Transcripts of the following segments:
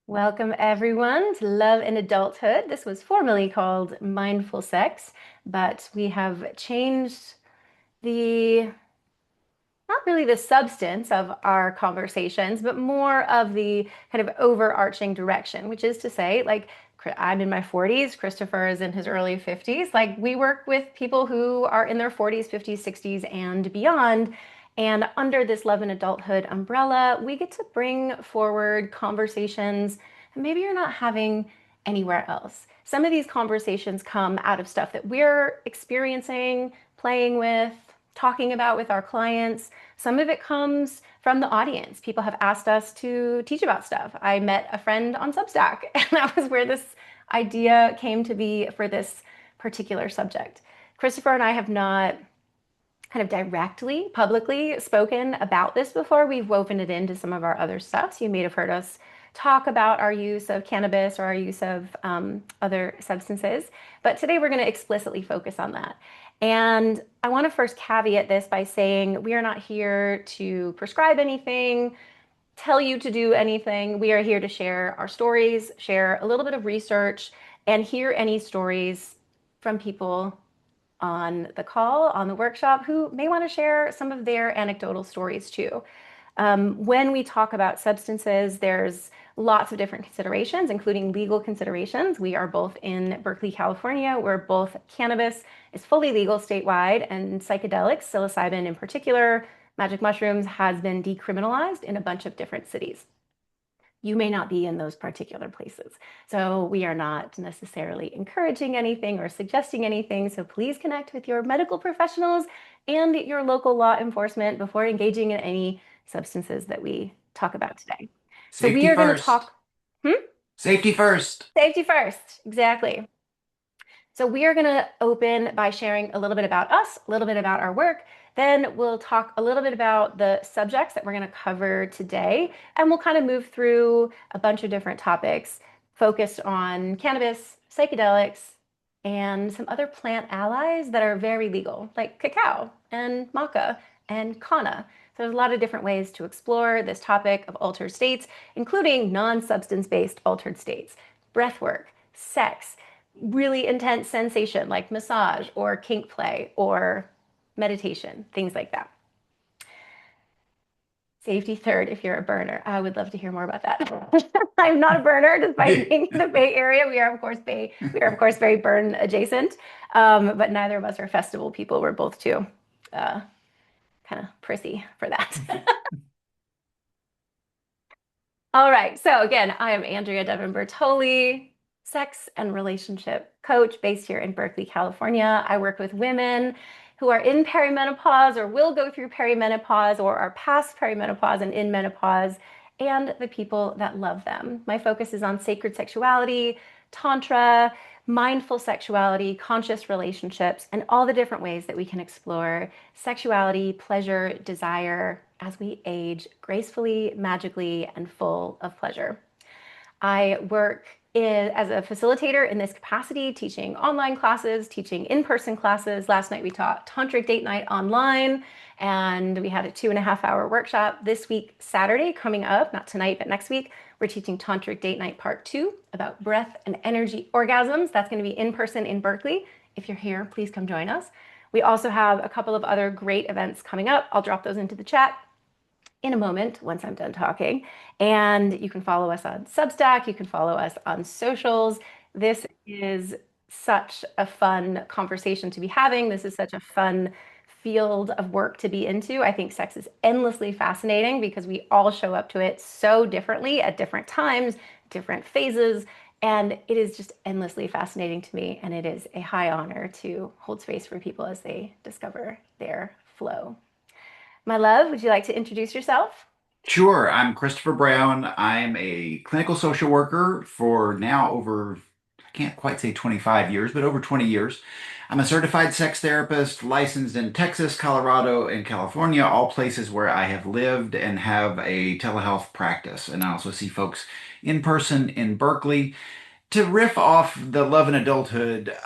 Welcome, everyone, to Love in Adulthood. This was formerly called Mindful Sex, but we have changed the, not really the substance of our conversations, but more of the kind of overarching direction, which is to say, like, I'm in my 40s, Christopher is in his early 50s. Like, we work with people who are in their 40s, 50s, 60s, and beyond. And under this Love and Adulthood umbrella, we get to bring forward conversations that maybe you're not having anywhere else. Some of these conversations come out of stuff that we're experiencing, playing with, talking about with our clients. Some of it comes from the audience. People have asked us to teach about stuff. I met a friend on Substack, and that was where this idea came to be for this particular subject. Christopher and I have not kind of directly, publicly spoken about this before. We've woven it into some of our other stuff. So you may have heard us talk about our use of cannabis or our use of other substances. But today we're going to explicitly focus on that. And I want to first caveat this by saying we are not here to prescribe anything, tell you to do anything. We are here to share our stories, share a little bit of research, and hear any stories from people on the call, on the workshop, who may want to share some of their anecdotal stories too. When we talk about substances, there's lots of different considerations, including legal considerations. We are both in Berkeley, California, where both cannabis is fully legal statewide and psychedelics, psilocybin in particular, magic mushrooms, has been decriminalized in a bunch of different cities. You may not be in those particular places. So we are not necessarily encouraging anything or suggesting anything. So please connect with your medical professionals and your local law enforcement before engaging in any substances that we talk about today. So we Safety are going to first. talk, hmm? Safety first. Safety first. Exactly. So we are going to open by sharing a little bit about us, a little bit about our work. Then we'll talk a little bit about the subjects that we're going to cover today, and we'll kind of move through a bunch of different topics focused on cannabis, psychedelics, and some other plant allies that are very legal, like cacao and maca and kanna. So there's a lot of different ways to explore this topic of altered states, including non-substance-based altered states, breath work, sex, really intense sensation like massage or kink play or meditation, things like that. Safety third if you're a burner. I would love to hear more about that. I'm not a burner, despite being in the Bay Area. We are of course very burn adjacent, but neither of us are festival people. We're both too uh, kind of prissy for that. All right. So again, I am Andrea Devin Bertoli, sex and relationship coach based here in Berkeley, California. I work with women who are in perimenopause or will go through perimenopause or are past perimenopause and in menopause, and the people that love them. My focus is on sacred sexuality, tantra, mindful sexuality, conscious relationships, and all the different ways that we can explore sexuality, pleasure, desire as we age gracefully, magically, and full of pleasure. I work as a facilitator in this capacity, teaching online classes, teaching in-person classes. Last night we taught tantric date night online, and we had a 2.5 hour workshop. This week, Saturday, coming up, not tonight, but next week, we're teaching tantric date night part 2 about breath and energy orgasms. That's going to be in person in Berkeley. If you're here, please come join us. We also have a couple of other great events coming up. I'll drop those into the chat in a moment once I'm done talking. And you can follow us on Substack. You can follow us on socials. This is such a fun conversation to be having. This is such a fun field of work to be into. I think sex is endlessly fascinating because we all show up to it so differently at different times, different phases. And it is just endlessly fascinating to me. And it is a high honor to hold space for people as they discover their flow. My love, would you like to introduce yourself? Sure, I'm Christopher Brown. I'm a clinical social worker for now over, I can't quite say 25 years, but over 20 years. I'm a certified sex therapist licensed in Texas, Colorado, and California, all places where I have lived and have a telehealth practice. And I also see folks in person in Berkeley. To riff off the love and adulthood,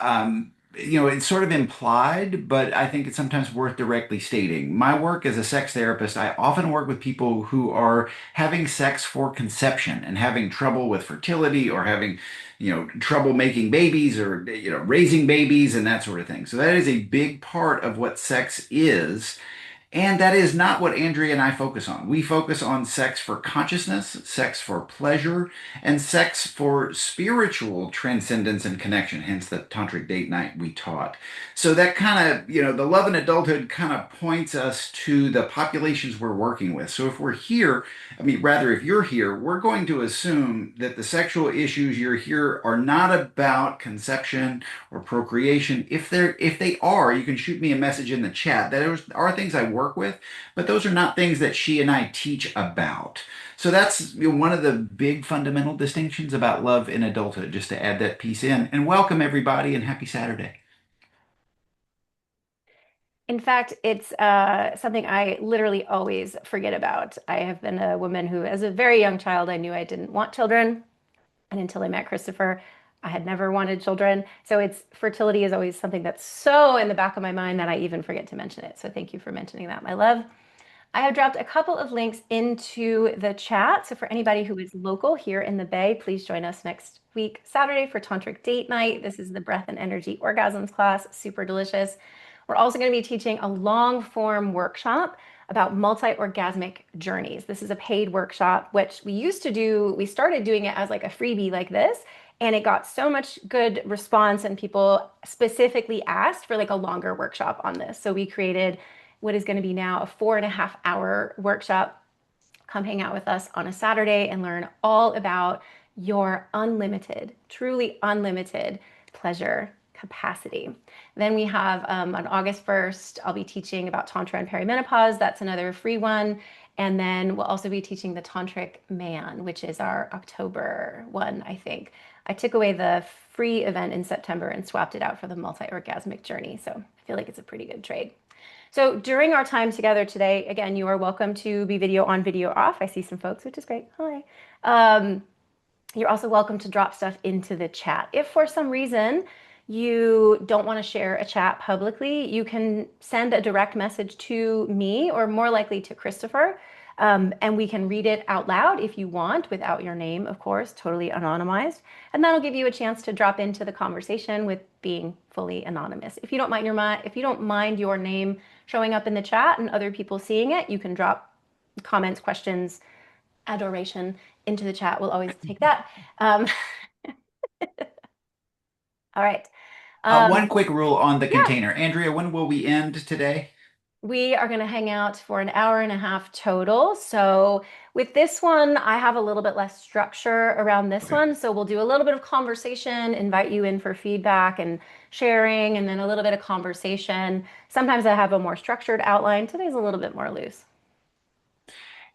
it's sort of implied, but I think it's sometimes worth directly stating. My work as a sex therapist, I often work with people who are having sex for conception and having trouble with fertility or having, trouble making babies or, raising babies and that sort of thing. So that is a big part of what sex is. And that is not what Andrea and I focus on. We focus on sex for consciousness, sex for pleasure, and sex for spiritual transcendence and connection, hence the tantric date night we taught. So that kind of, the love and adulthood kind of points us to the populations we're working with. So if we're here, I mean, rather, if you're here, we're going to assume that the sexual issues you're here are not about conception or procreation. If they are, you can shoot me a message in the chat. Those are things I work with, but those are not things that she and I teach about. So that's one of the big fundamental distinctions about love in adulthood, just to add that piece in. And welcome everybody and happy Saturday. In fact, it's something I literally always forget about. I have been a woman who, as a very young child, I knew I didn't want children. And until I met Christopher, I had never wanted children. So it's fertility is always something that's so in the back of my mind that I even forget to mention it. So thank you for mentioning that, my love. I have dropped a couple of links into the chat. So for anybody who is local here in the Bay, please join us next week, Saturday, for Tantric Date Night. This is the Breath and Energy Orgasms class, super delicious. We're also going to be teaching a long form workshop about multi-orgasmic journeys. This is a paid workshop, which we used to do. We started doing it as like a freebie like this, and it got so much good response, and people specifically asked for like a longer workshop on this. So we created what is going to be now a 4.5 hour workshop. Come hang out with us on a Saturday and learn all about your unlimited, truly unlimited pleasure capacity. Then we have on August 1st, I'll be teaching about Tantra and perimenopause. That's another free one. And then we'll also be teaching the Tantric Man, which is our October one, I think. I took away the free event in September and swapped it out for the multi-orgasmic journey. So I feel like it's a pretty good trade. So during our time together today, again, you are welcome to be video on, video off. I see some folks, which is great. Hi. Um, you're also welcome to drop stuff into the chat. If for some reason you don't want to share a chat publicly, you can send a direct message to me or more likely to Christopher. And we can read it out loud if you want, without your name, of course, totally anonymized. And that'll give you a chance to drop into the conversation with being fully anonymous. If you don't mind your name showing up in the chat and other people seeing it, you can drop comments, questions, adoration into the chat. We'll always take that. Um, all right. One quick rule on the Yeah, container. Andrea, when will we end today? we are going to hang out for an hour and a half total. So with this one, I have a little bit less structure around this Okay. one. So we'll do a little bit of conversation, invite you in for feedback and sharing, and then a little bit of conversation. Sometimes I have a more structured outline. Today's a little bit more loose.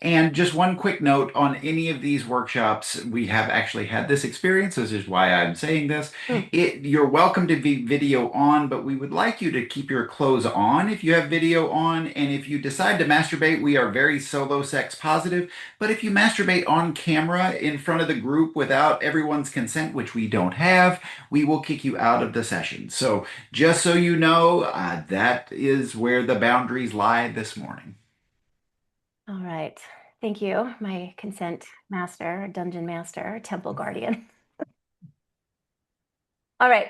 And just one quick note on any of these workshops, we have actually had this experience. This is why I'm saying this. Mm. You're welcome to be video on, but we would like you to keep your clothes on if you have video on. And if you decide to masturbate, we are very solo sex positive. But if you masturbate on camera in front of the group without everyone's consent, which we don't have, we will kick you out of the session. So just so you know, that is where the boundaries lie this morning. All right. Thank you, my consent master, dungeon master, temple guardian. All right.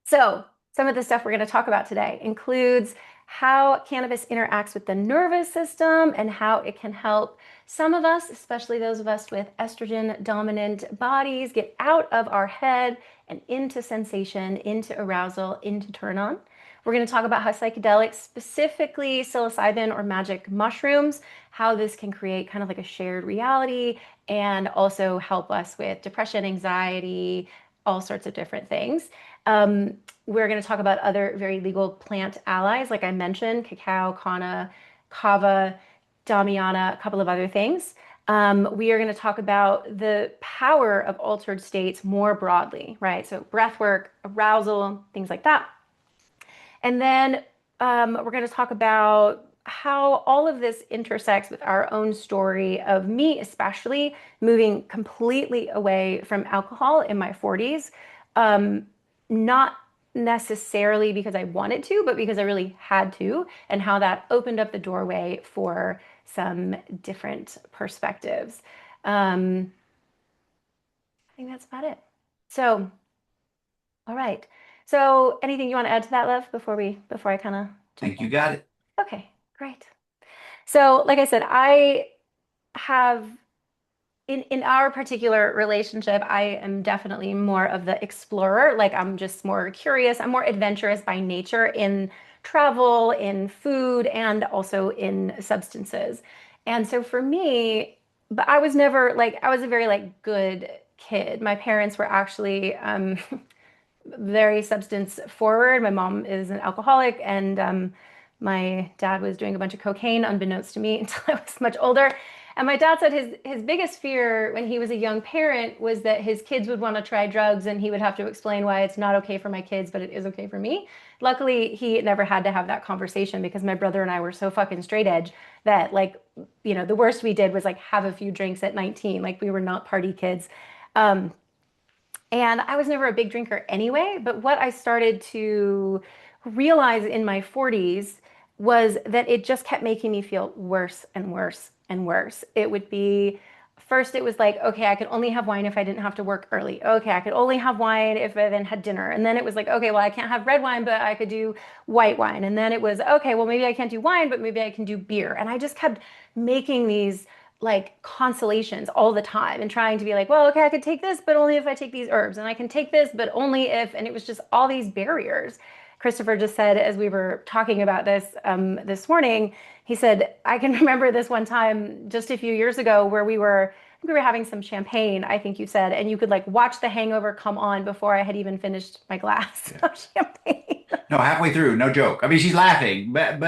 So, some of the stuff we're going to talk about today includes how cannabis interacts with the nervous system and how it can help some of us, especially those of us with estrogen dominant bodies, get out of our head and into sensation, into arousal, into turn on. We're going to talk about how psychedelics, specifically psilocybin or magic mushrooms, how this can create kind of like a shared reality and also help us with depression, anxiety, all sorts of different things. We're going to talk about other very legal plant allies, like I mentioned, cacao, canna, kava, damiana, a couple of other things. We are going to talk about the power of altered states more broadly, right? So breath work, arousal, things like that. And then we're going to talk about how all of this intersects with our own story of me, especially moving completely away from alcohol in my 40s. Not necessarily because I wanted to, but because I really had to, and how that opened up the doorway for some different perspectives. I think that's about it. So, all right. So, anything you want to add to that, Lev, before I kind of jump Think you in? got it. Okay, great. So, like I said, I have in our particular relationship, I am definitely more of the explorer. Like I'm just more curious. I'm more adventurous by nature in travel, in food, and also in substances. And so for me, but I was never like I was a very like good kid. My parents were actually very substance forward. My mom is an alcoholic, and my dad was doing a bunch of cocaine unbeknownst to me until I was much older. And my dad said his biggest fear when he was a young parent was that his kids would want to try drugs and he would have to explain why it's not okay for my kids, but it is okay for me. Luckily, he never had to have that conversation because my brother and I were so fucking straight edge that like, the worst we did was like have a few drinks at 19. Like we were not party kids. Um, and I was never a big drinker anyway, but what I started to realize in my 40s was that it just kept making me feel worse and worse and worse. It would be first, it was like, okay, I could only have wine if I didn't have to work early. Okay, I could only have wine if I then had dinner. And then it was like, okay, well, I can't have red wine, but I could do white wine. And then it was, okay, well, maybe I can't do wine, but maybe I can do beer. And I just kept making these like consolations all the time and trying to be like, well, okay, I could take this, but only if I take these herbs, and I can take this, but only if, and it was just all these barriers. Christopher just said, as we were talking about this morning, he said, I can remember this one time just a few years ago where we were having some champagne, I think you said, and you could like watch the hangover come on before I had even finished my glass Yeah. of champagne. No, halfway through, no joke. I mean, she's laughing, but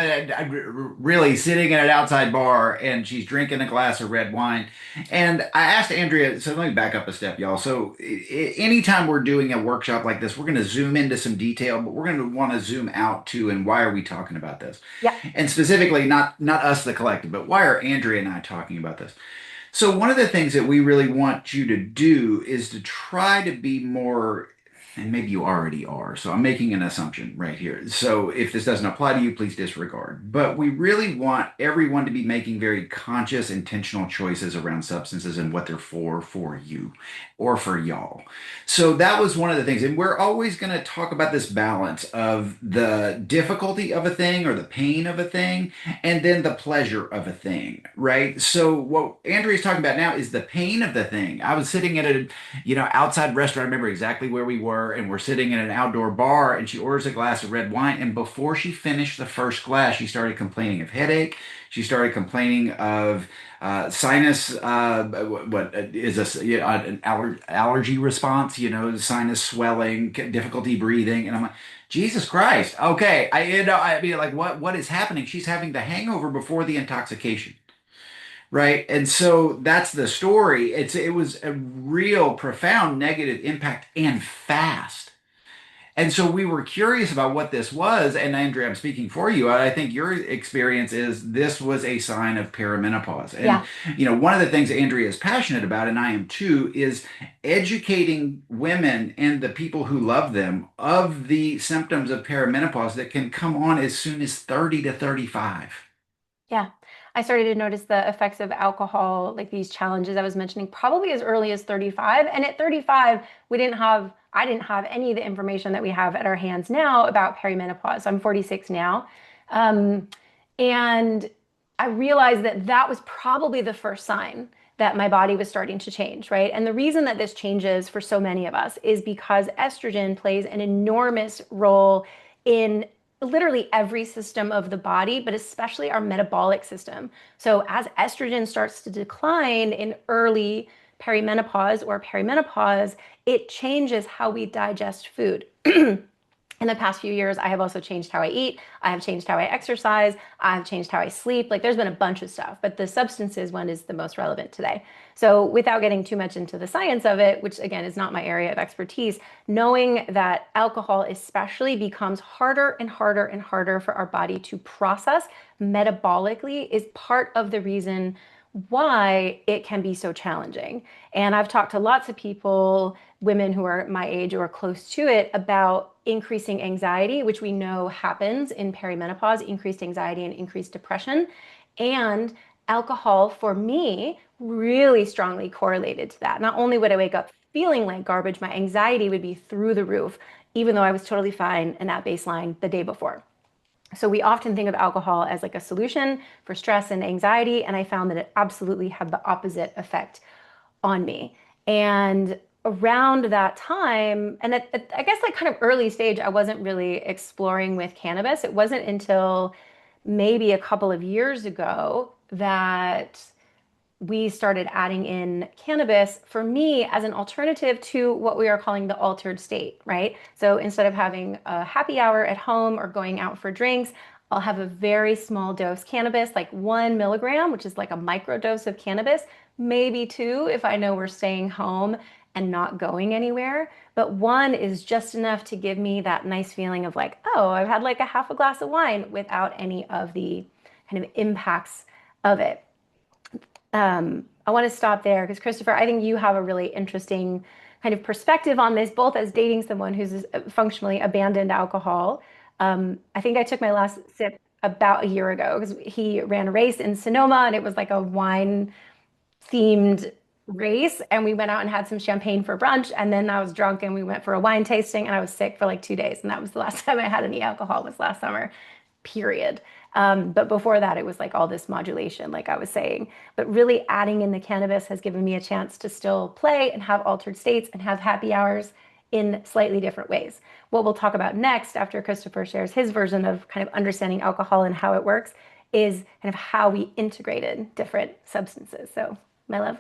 really sitting in an outside bar and she's drinking a glass of red wine. And I asked Andrea, so let me back up a step, y'all. So anytime we're doing a workshop like this, we're going to zoom into some detail, but we're going to want to zoom out too. And why are we talking about this? Yeah, And specifically, not us, the collective, but why are Andrea and I talking about this? So one of the things that we really want you to do is to try to be more, and maybe you already are. So I'm making an assumption right here. So if this doesn't apply to you, please disregard. But we really want everyone to be making very conscious, intentional choices around substances and what they're for you or for y'all. So that was one of the things. And we're always going to talk about this balance of the difficulty of a thing or the pain of a thing and then the pleasure of a thing, right? So what Andrea's talking about now is the pain of the thing. I was sitting at a, outside restaurant. I remember exactly where we were, and we're sitting in an outdoor bar, and she orders a glass of red wine, and before she finished the first glass, she started complaining of headache. She started complaining of sinus, what is a, an allergy response, sinus swelling, difficulty breathing, and I'm like, Jesus Christ. Okay. I mean, like what is happening? She's having the hangover before the intoxication. Right. And so that's the story. It was a real profound negative impact and fast. And so we were curious about what this was. And Andrea, I'm speaking for you. I think your experience is this was a sign of perimenopause. And, yeah. one of the things Andrea is passionate about, and I am too, is educating women and the people who love them of the symptoms of perimenopause that can come on as soon as 30 to 35. Yeah. I started to notice the effects of alcohol, like these challenges I was mentioning, probably as early as 35. And at 35, I didn't have any of the information that we have at our hands now about perimenopause. I'm 46 now. Um, and I realized that that was probably the first sign that my body was starting to change, right? And the reason that this changes for so many of us is because estrogen plays an enormous role in literally every system of the body, but especially our metabolic system. So as estrogen starts to decline in early perimenopause, it changes how we digest food. In the past few years, I have also changed how I eat. I have changed how I exercise. I have changed how I sleep. Like there's been a bunch of stuff, but the substances one is the most relevant today. So without getting too much into the science of it, which again is not my area of expertise, knowing that alcohol especially becomes harder and harder and harder for our body to process metabolically is part of the reason why it can be so challenging. And I've talked to lots of people, women who are my age or close to it, about increasing anxiety, which we know happens in perimenopause, increased anxiety and increased depression. And alcohol, for me, really strongly correlated to that. Not only would I wake up feeling like garbage, my anxiety would be through the roof, even though I was totally fine and at baseline the day before. So we often think of alcohol as like a solution for stress and anxiety, and I found that it absolutely had the opposite effect on me. And around that time, and I guess like kind of early stage, I wasn't really exploring with cannabis. It wasn't until maybe a couple of years ago that we started adding in cannabis for me as an alternative to what we are calling the altered state, right? So instead of having a happy hour at home or going out for drinks, I'll have a very small dose cannabis, like 1 milligram, which is like a micro dose of cannabis, maybe two if I know we're staying home and not going anywhere. But one is just enough to give me that nice feeling of like, oh, I've had like a half a glass of wine without any of the kind of impacts of it. I want to stop there because Christopher, I think you have a really interesting kind of perspective on this, both as dating someone who's functionally abandoned alcohol. I think I took my last sip about a year ago because he ran a race in Sonoma and it was like a wine themed race. And we went out and had some champagne for brunch. And then I was drunk and we went for a wine tasting and I was sick for like 2 days. And that was the last time I had any alcohol was last summer, period. But before that, it was like all this modulation, like I was saying. But really adding in the cannabis has given me a chance to still play and have altered states and have happy hours in slightly different ways. What we'll talk about next, after Christopher shares his version of kind of understanding alcohol and how it works, is kind of how we integrated different substances. So, my love.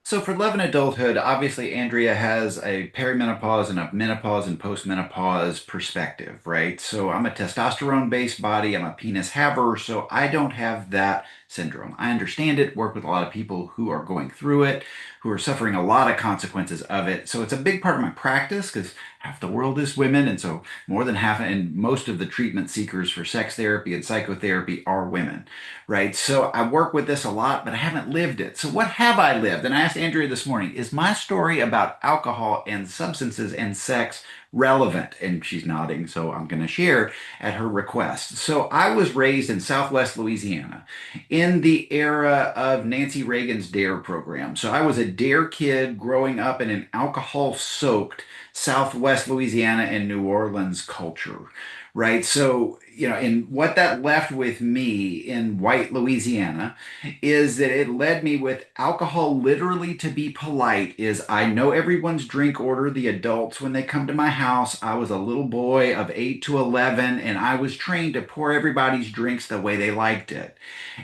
So for Love and Adulthood, obviously Andrea has a perimenopause and a menopause and postmenopause perspective, right? So I'm a testosterone-based body, I'm a penis haver, so I don't have that syndrome. I understand it, work with a lot of people who are going through it, who are suffering a lot of consequences of it. So it's a big part of my practice because half the world is women, and so more than half, and most of the treatment seekers for sex therapy and psychotherapy are women, right? So I work with this a lot, but I haven't lived it. So what have I lived? And I asked Andrea this morning, is my story about alcohol and substances and sex relevant? And she's nodding, so I'm going to share at her request. So I was raised in Southwest Louisiana in the era of Nancy Reagan's DARE program. So I was a DARE kid growing up in an alcohol-soaked Southwest Louisiana and New Orleans culture, right? So, and what that left with me in white Louisiana is that it led me with alcohol literally to be polite is I know everyone's drink order, the adults when they come to my house. I was a little boy of 8 to 11 and I was trained to pour everybody's drinks the way they liked it.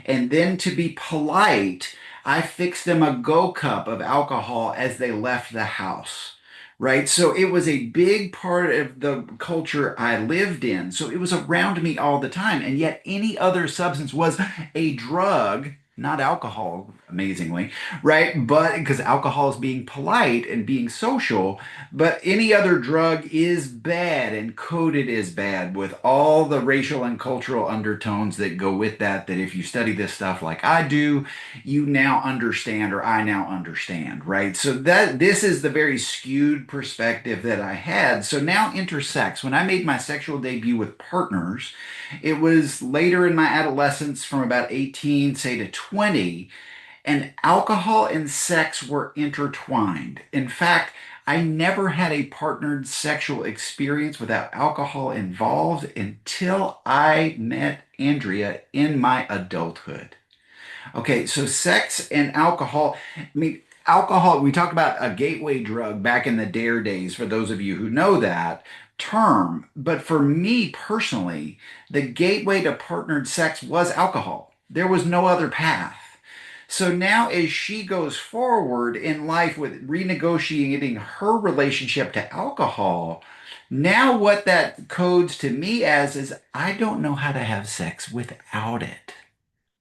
And then to be polite, I fixed them a go cup of alcohol as they left the house. Right. So it was a big part of the culture I lived in. So it was around me all the time. And yet any other substance was a drug, not alcohol, amazingly, right? But because alcohol is being polite and being social, but any other drug is bad and coded as bad with all the racial and cultural undertones that go with that, that if you study this stuff like I do, you now understand or I now understand, right? So that this is the very skewed perspective that I had. So now intersex. When I made my sexual debut with partners, it was later in my adolescence from about 18, say to 20, and alcohol and sex were intertwined. In fact, I never had a partnered sexual experience without alcohol involved until I met Andrea in my adulthood. Okay, so sex and alcohol. I mean, alcohol, we talked about a gateway drug back in the DARE days, for those of you who know that term. But for me personally, the gateway to partnered sex was alcohol. There was no other path. So now, as she goes forward in life with renegotiating her relationship to alcohol, now what that codes to me as is I don't know how to have sex without it.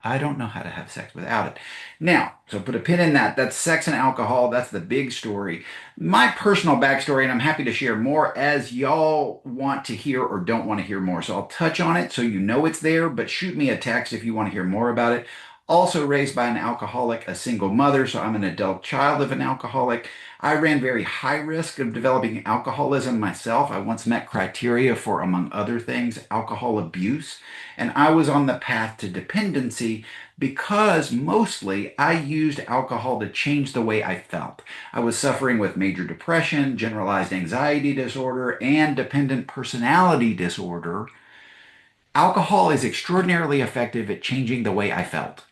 I don't know how to have sex without it. Now, so put a pin in that. That's sex and alcohol. That's the big story. My personal backstory, and I'm happy to share more as y'all want to hear or don't want to hear more. So I'll touch on it so you know it's there, but shoot me a text if you want to hear more about it. Also raised by an alcoholic, a single mother, so I'm an adult child of an alcoholic. I ran very high risk of developing alcoholism myself. I once met criteria for, among other things, alcohol abuse, and I was on the path to dependency because mostly I used alcohol to change the way I felt. I was suffering with major depression, generalized anxiety disorder, and dependent personality disorder. Alcohol is extraordinarily effective at changing the way I felt.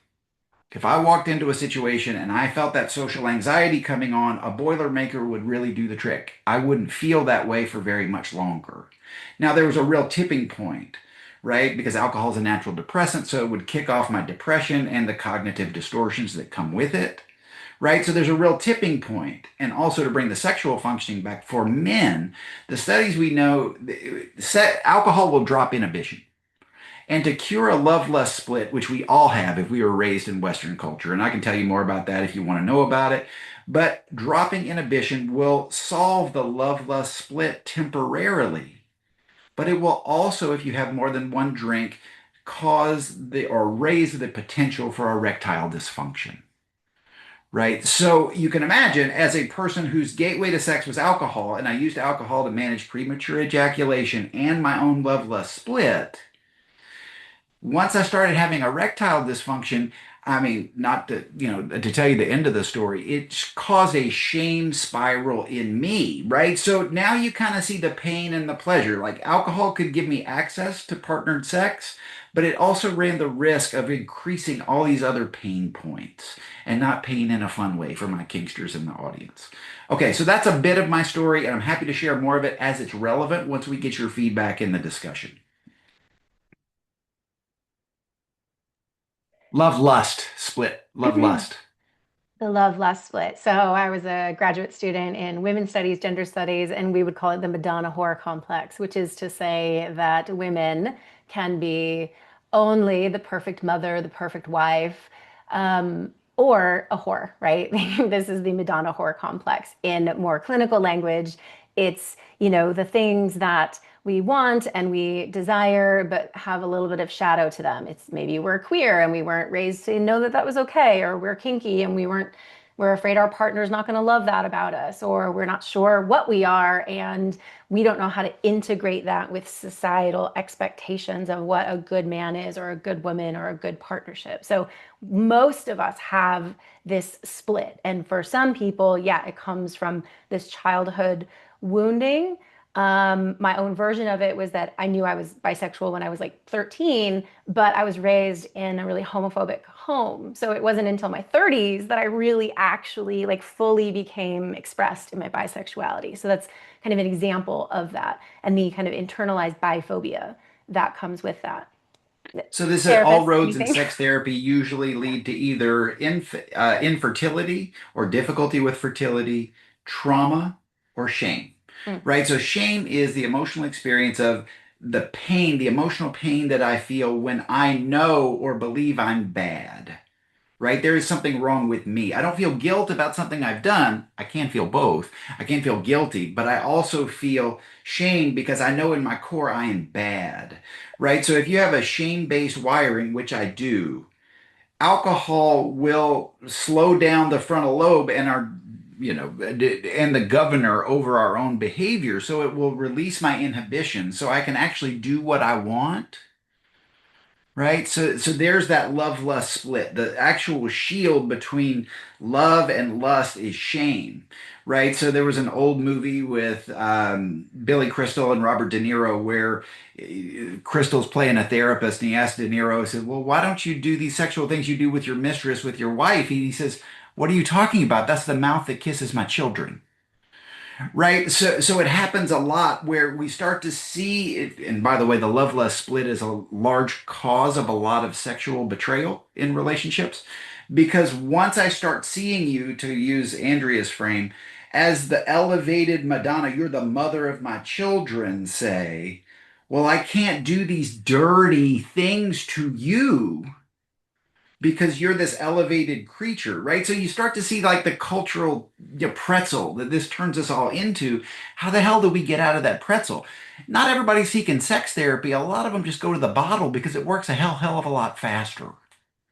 If I walked into a situation and I felt that social anxiety coming on, a Boilermaker would really do the trick. I wouldn't feel that way for very much longer. Now, there was a real tipping point, right? Because alcohol is a natural depressant, so it would kick off my depression and the cognitive distortions that come with it, right? So there's a real tipping point. And also to bring the sexual functioning back for men, the studies we know, alcohol will drop inhibition. And to cure a love lust split, which we all have if we were raised in Western culture, and I can tell you more about that if you want to know about it, but dropping inhibition will solve the love lust split temporarily. But it will also, if you have more than one drink, cause the or raise the potential for erectile dysfunction. Right. So you can imagine as a person whose gateway to sex was alcohol, and I used alcohol to manage premature ejaculation and my own love lust split, once I started having erectile dysfunction, I mean, not to, to tell you the end of the story, it caused a shame spiral in me, right? So now you kind of see the pain and the pleasure. Like alcohol could give me access to partnered sex, but it also ran the risk of increasing all these other pain points and not pain in a fun way for my kinksters in the audience. Okay, so that's a bit of my story, and I'm happy to share more of it as it's relevant once we get your feedback in the discussion. Love lust split. Love lust. The love lust split. So I was a graduate student in women's studies, gender studies, and we would call it the Madonna whore complex, which is to say that women can be only the perfect mother, the perfect wife, or a whore, right? This is the Madonna whore complex. In more clinical language, it's, the things that we want and we desire, but have a little bit of shadow to them. It's maybe we're queer and we weren't raised to know that that was okay, or we're kinky and we're afraid our partner's not going to love that about us, or we're not sure what we are, and we don't know how to integrate that with societal expectations of what a good man is, or a good woman, or a good partnership. So most of us have this split. And for some people, yeah, it comes from this childhood wounding. My own version of it was that I knew I was bisexual when I was like 13, but I was raised in a really homophobic home. So it wasn't until my 30s that I really actually like fully became expressed in my bisexuality. So that's kind of an example of that, and the kind of internalized biphobia that comes with that. So this is all Therapist, roads in anything? sex therapy usually lead to either infertility or difficulty with fertility, trauma, or shame. Mm. Right? So shame is the emotional experience of the pain, the emotional pain that I feel when I know or believe I'm bad. Right? There is something wrong with me. I don't feel guilt about something I've done. I can't feel both. I can't feel guilty, but I also feel shame because I know in my core I am bad. Right? So if you have a shame-based wiring, which I do, alcohol will slow down the frontal lobe and and the governor over our own behavior. So it will release my inhibition so I can actually do what I want. Right? So there's that love lust split. The actual shield between love and lust is shame. Right? So there was an old movie with Billy Crystal and Robert De Niro where Crystal's playing a therapist and he asked De Niro, he said, well, why don't you do these sexual things you do with your mistress, with your wife? And he says, what are you talking about? That's the mouth that kisses my children. Right. So it happens a lot where we start to see it. And by the way, the love lust split is a large cause of a lot of sexual betrayal in relationships. Because once I start seeing you, to use Andrea's frame, as the elevated Madonna, you're the mother of my children, say, well, I can't do these dirty things to you because you're this elevated creature, right? So you start to see like the cultural pretzel that this turns us all into. How the hell do we get out of that pretzel? Not everybody's seeking sex therapy. A lot of them just go to the bottle because it works a hell of a lot faster.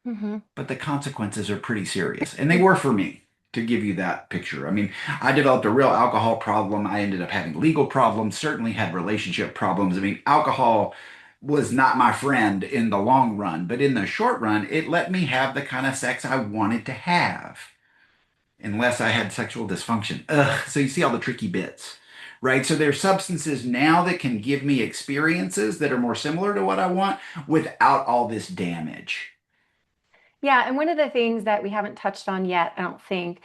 Hmm. but the consequences are pretty serious. And they were for me, to give you that picture. I mean, I developed a real alcohol problem. I ended up having legal problems, certainly had relationship problems. I mean, alcohol was not my friend in the long run, but in the short run, it let me have the kind of sex I wanted to have, unless I had sexual dysfunction. Ugh, so you see all the tricky bits. Right. So there's substances now that can give me experiences that are more similar to what I want without all this damage. Yeah, and one of the things that we haven't touched on yet, I don't think,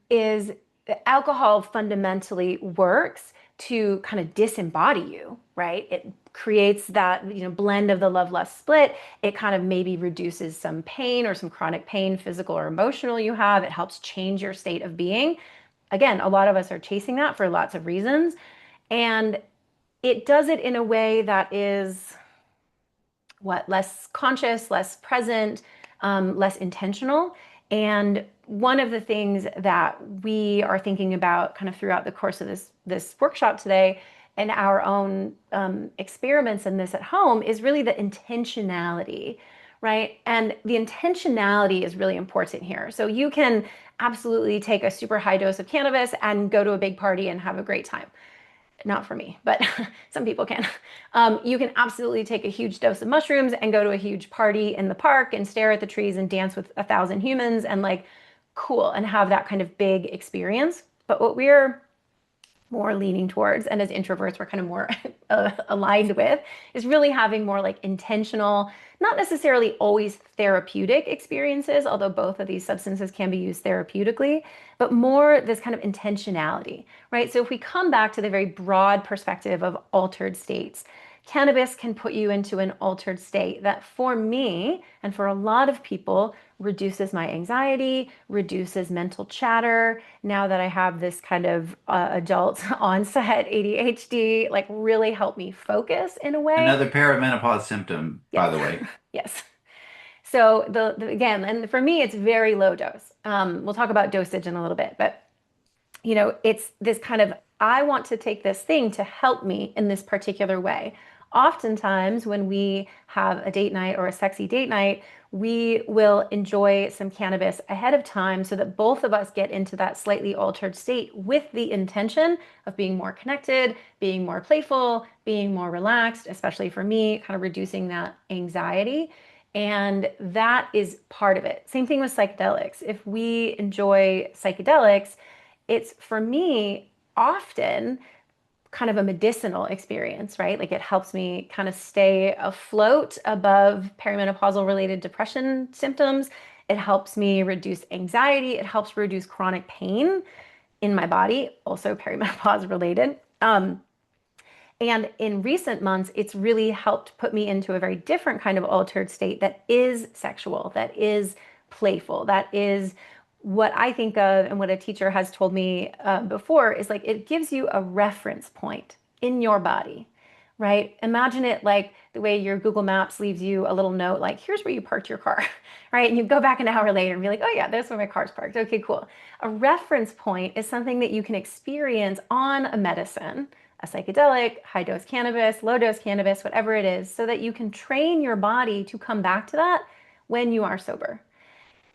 is that alcohol fundamentally works to kind of disembody you, right? It creates that, blend of the love lust split. It kind of maybe reduces some pain or some chronic pain, physical or emotional you have. It helps change your state of being. Again, a lot of us are chasing that for lots of reasons. And it does it in a way that is less conscious, less present, less intentional. And one of the things that we are thinking about kind of throughout the course of this workshop today and our own experiments in this at home is really the intentionality, right? And the intentionality is really important here. So you can absolutely take a super high dose of cannabis and go to a big party and have a great time. Not for me, but some people can. You can absolutely take a huge dose of mushrooms and go to a huge party in the park and stare at the trees and dance with 1,000 humans and like, cool, and have that kind of big experience. But what we're more leaning towards, and as introverts, we're kind of more aligned with, is really having more like intentional, not necessarily always therapeutic experiences, although both of these substances can be used therapeutically, but more this kind of intentionality, right? So if we come back to the very broad perspective of altered states, cannabis can put you into an altered state that for me and for a lot of people reduces my anxiety, reduces mental chatter. Now that I have this kind of adult onset ADHD, like really help me focus in a way. Another perimenopause symptom, Yes. by the way. Yes. So again, and for me, it's very low dose. We'll talk about dosage in a little bit, but it's this kind of, I want to take this thing to help me in this particular way. Oftentimes, when we have a date night or a sexy date night, we will enjoy some cannabis ahead of time so that both of us get into that slightly altered state with the intention of being more connected, being more playful, being more relaxed, especially for me, kind of reducing that anxiety. And that is part of it. Same thing with psychedelics. If we enjoy psychedelics, it's for me often kind of a medicinal experience, right? Like it helps me kind of stay afloat above perimenopausal related depression symptoms. It helps me reduce anxiety. It helps reduce chronic pain in my body, also perimenopause related. And in recent months, it's really helped put me into a very different kind of altered state that is sexual, that is playful, that is what I think of and what a teacher has told me before is like it gives you a reference point in your body, right? Imagine it like the way your Google Maps leaves you a little note, like, here's where you parked your car, right? And you go back an hour later and be like, oh, yeah, there's where my car's parked. Okay, cool. A reference point is something that you can experience on a medicine, a psychedelic, high dose cannabis, low dose cannabis, whatever it is, so that you can train your body to come back to that when you are sober.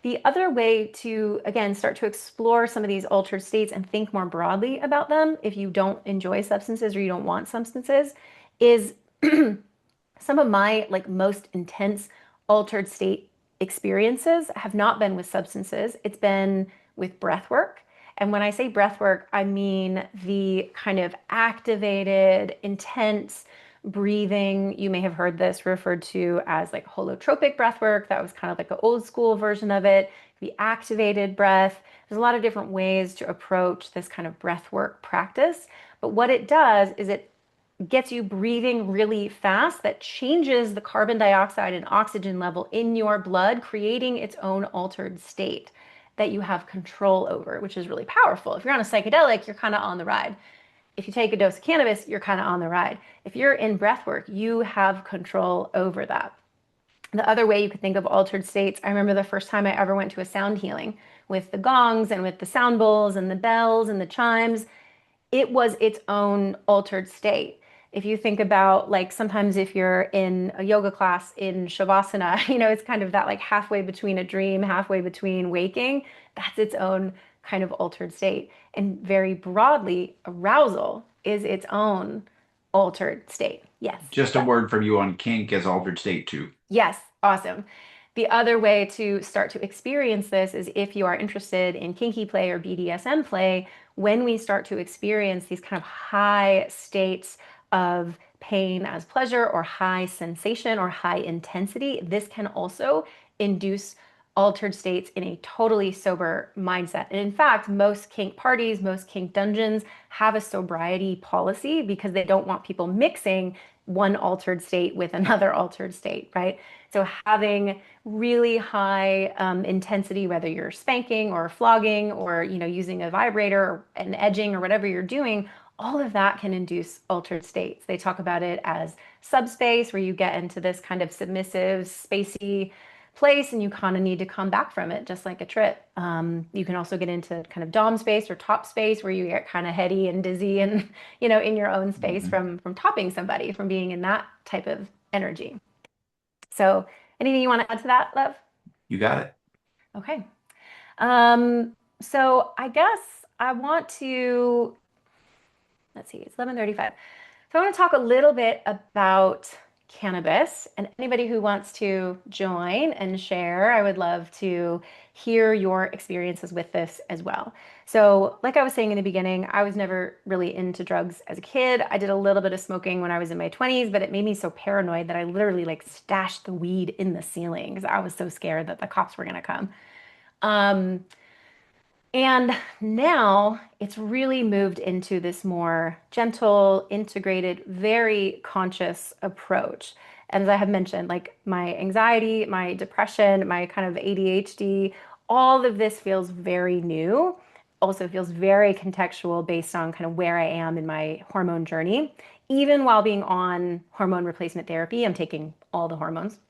The other way to, again, start to explore some of these altered states and think more broadly about them, if you don't enjoy substances or you don't want substances, is some of my like most intense altered state experiences have not been with substances. It's been with breath work. And when I say breath work, I mean the kind of activated, intense breathing. You may have heard this referred to as like holotropic breath work. That was kind of like an old school version of it. The activated breath. There's a lot of different ways to approach this kind of breath work practice. But what it does is it gets you breathing really fast that changes the carbon dioxide and oxygen level in your blood, creating its own altered state that you have control over, which is really powerful. If you're on a psychedelic, you're kind of on the ride. If you take a dose of cannabis, you're kind of on the ride. If you're in breath work, you have control over that. The other way you could think of altered states, I remember the first time I ever went to a sound healing with the gongs and with the sound bowls and the bells and the chimes. It was its own altered state. If you think about like sometimes if you're in a yoga class in Shavasana, it's kind of that like halfway between a dream, halfway between waking. That's its own kind of altered state. And very broadly, arousal is its own altered state. Yes. Just a word from you on kink as altered state too. Yes, awesome. The other way to start to experience this is if you are interested in kinky play or BDSM play, when we start to experience these kind of high states of pain as pleasure or high sensation or high intensity, this can also induce altered states in a totally sober mindset. And in fact, most kink parties, most kink dungeons have a sobriety policy because they don't want people mixing one altered state with another altered state, right? So having really high intensity, whether you're spanking or flogging or using a vibrator or an edging or whatever you're doing, all of that can induce altered states. They talk about it as subspace, where you get into this kind of submissive, spacey place and you kind of need to come back from it, just like a trip. You can also get into kind of dom space or top space, where you get kind of heady and dizzy and in your own space Mhm. from topping somebody, from being in that type of energy. So, anything you want to add to that, Love? You got it. Okay. So I guess I want to, let's see, it's 11:35. So I want to talk a little bit about cannabis, and anybody who wants to join and share, I would love to hear your experiences with this as well. So, like I was saying in the beginning, I was never really into drugs as a kid. I did a little bit of smoking when I was in my 20s, but it made me so paranoid that I literally like stashed the weed in the ceiling because I was so scared that the cops were going to come. Um, and now it's really moved into this more gentle, integrated, very conscious approach. And as I have mentioned, like my anxiety, my depression, my kind of ADHD, all of this feels very new. Also feels very contextual based on kind of where I am in my hormone journey. Even while being on hormone replacement therapy, I'm taking all the hormones.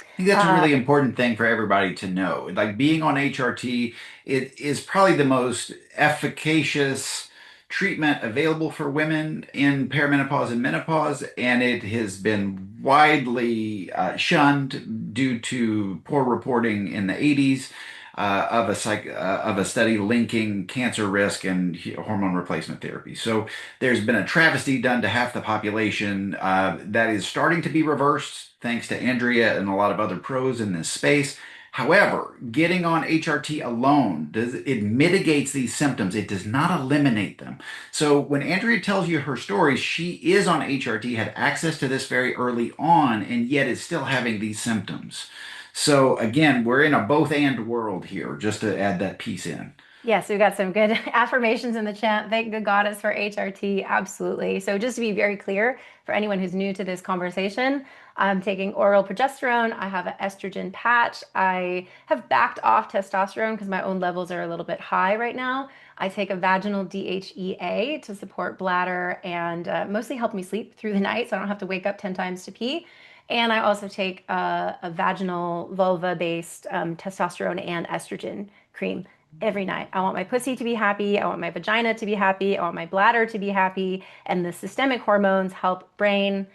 I think that's a Uh, really important thing for everybody to know. Like being on HRT, it is probably the most efficacious treatment available for women in perimenopause and menopause, and it has been widely shunned due to poor reporting in the 80s of a study linking cancer risk and hormone replacement therapy. So there's been a travesty done to half the population that is starting to be reversed thanks to Andrea and a lot of other pros in this space. However, getting on HRT alone it mitigates these symptoms. It does not eliminate them. So when Andrea tells you her story, she is on HRT, had access to this very early on, and yet is still having these symptoms. So again, we're in a both and world here, just to add that piece in. Yes, we got some good affirmations in the chat. Thank the goddess for HRT. Absolutely. So, just to be very clear for anyone who's new to this conversation, I'm taking oral progesterone. I have an estrogen patch. I have backed off testosterone because my own levels are a little bit high right now. I take a vaginal DHEA to support bladder and mostly help me sleep through the night so I don't have to wake up 10 times to pee. And I also take a vaginal vulva based testosterone and estrogen cream every night. I want my pussy to be happy. I want my vagina to be happy. I want my bladder to be happy. And the systemic hormones help brain,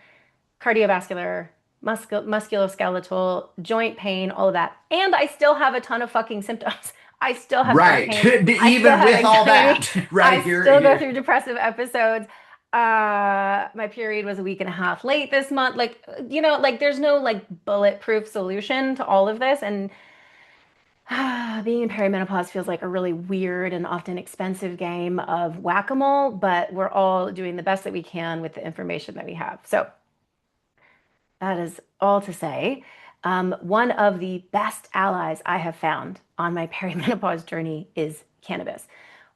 cardiovascular, musculoskeletal, joint pain, all of that. And I still have a ton of fucking symptoms. I still have back Right. pain. I still Even have with all anxiety. that, right I here, still go here. through depressive episodes. My period was a week and a half late this month. Like, like there's no like bulletproof solution to all of this. And being in perimenopause feels like a really weird and often expensive game of whack-a-mole, but we're all doing the best that we can with the information that we have. So that is all to say. One of the best allies I have found on my perimenopause journey is cannabis.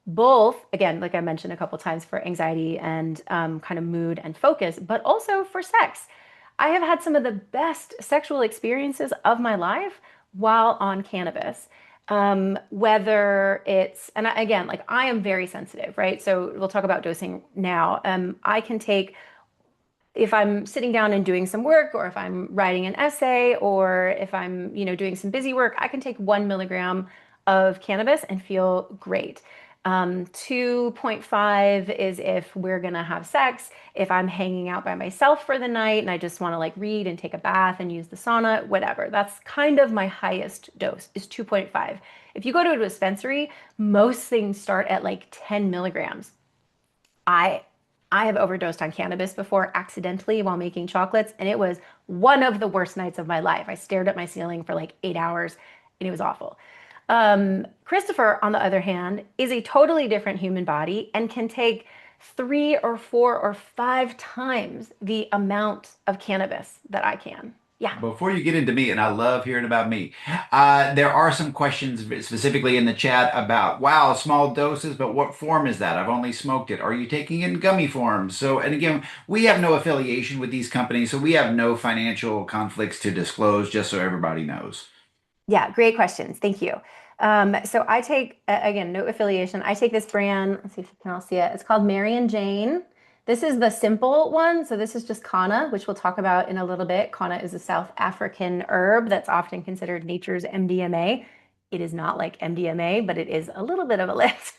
Both, again, like I mentioned a couple times, for anxiety and kind of mood and focus, but also for sex. I have had some of the best sexual experiences of my life while on cannabis. Whether it's, and again, like I am very sensitive, right? So we'll talk about dosing now. I can take if I'm sitting down and doing some work, or if I'm writing an essay, or if I'm, doing some busy work, I can take 1 milligram of cannabis and feel great. 2.5 is if we're gonna have sex, if I'm hanging out by myself for the night and I just want to like read and take a bath and use the sauna, whatever. That's kind of my highest dose is 2.5. If you go to a dispensary, most things start at like 10 milligrams. I I have overdosed on cannabis before accidentally while making chocolates, and it was one of the worst nights of my life. I stared at my ceiling for like 8 hours, and it was awful. Christopher, on the other hand, is a totally different human body and can take 3 or 4 or 5 times the amount of cannabis that I can. Yeah. Before you get into me, and I love hearing about me, there are some questions specifically in the chat about, wow, small doses, but what form is that? I've only smoked it. Are you taking it in gummy forms? So, and again, we have no affiliation with these companies, so we have no financial conflicts to disclose, just so everybody knows. Yeah, great questions. Thank you. So I take, again, no affiliation. I take this brand. Let's see if you can all see it. It's called Mary and Jane. This is the simple one. So this is just Kanna, which we'll talk about in a little bit. Kanna is a South African herb that's often considered nature's MDMA. It is not like MDMA, but it is a little bit of a lift.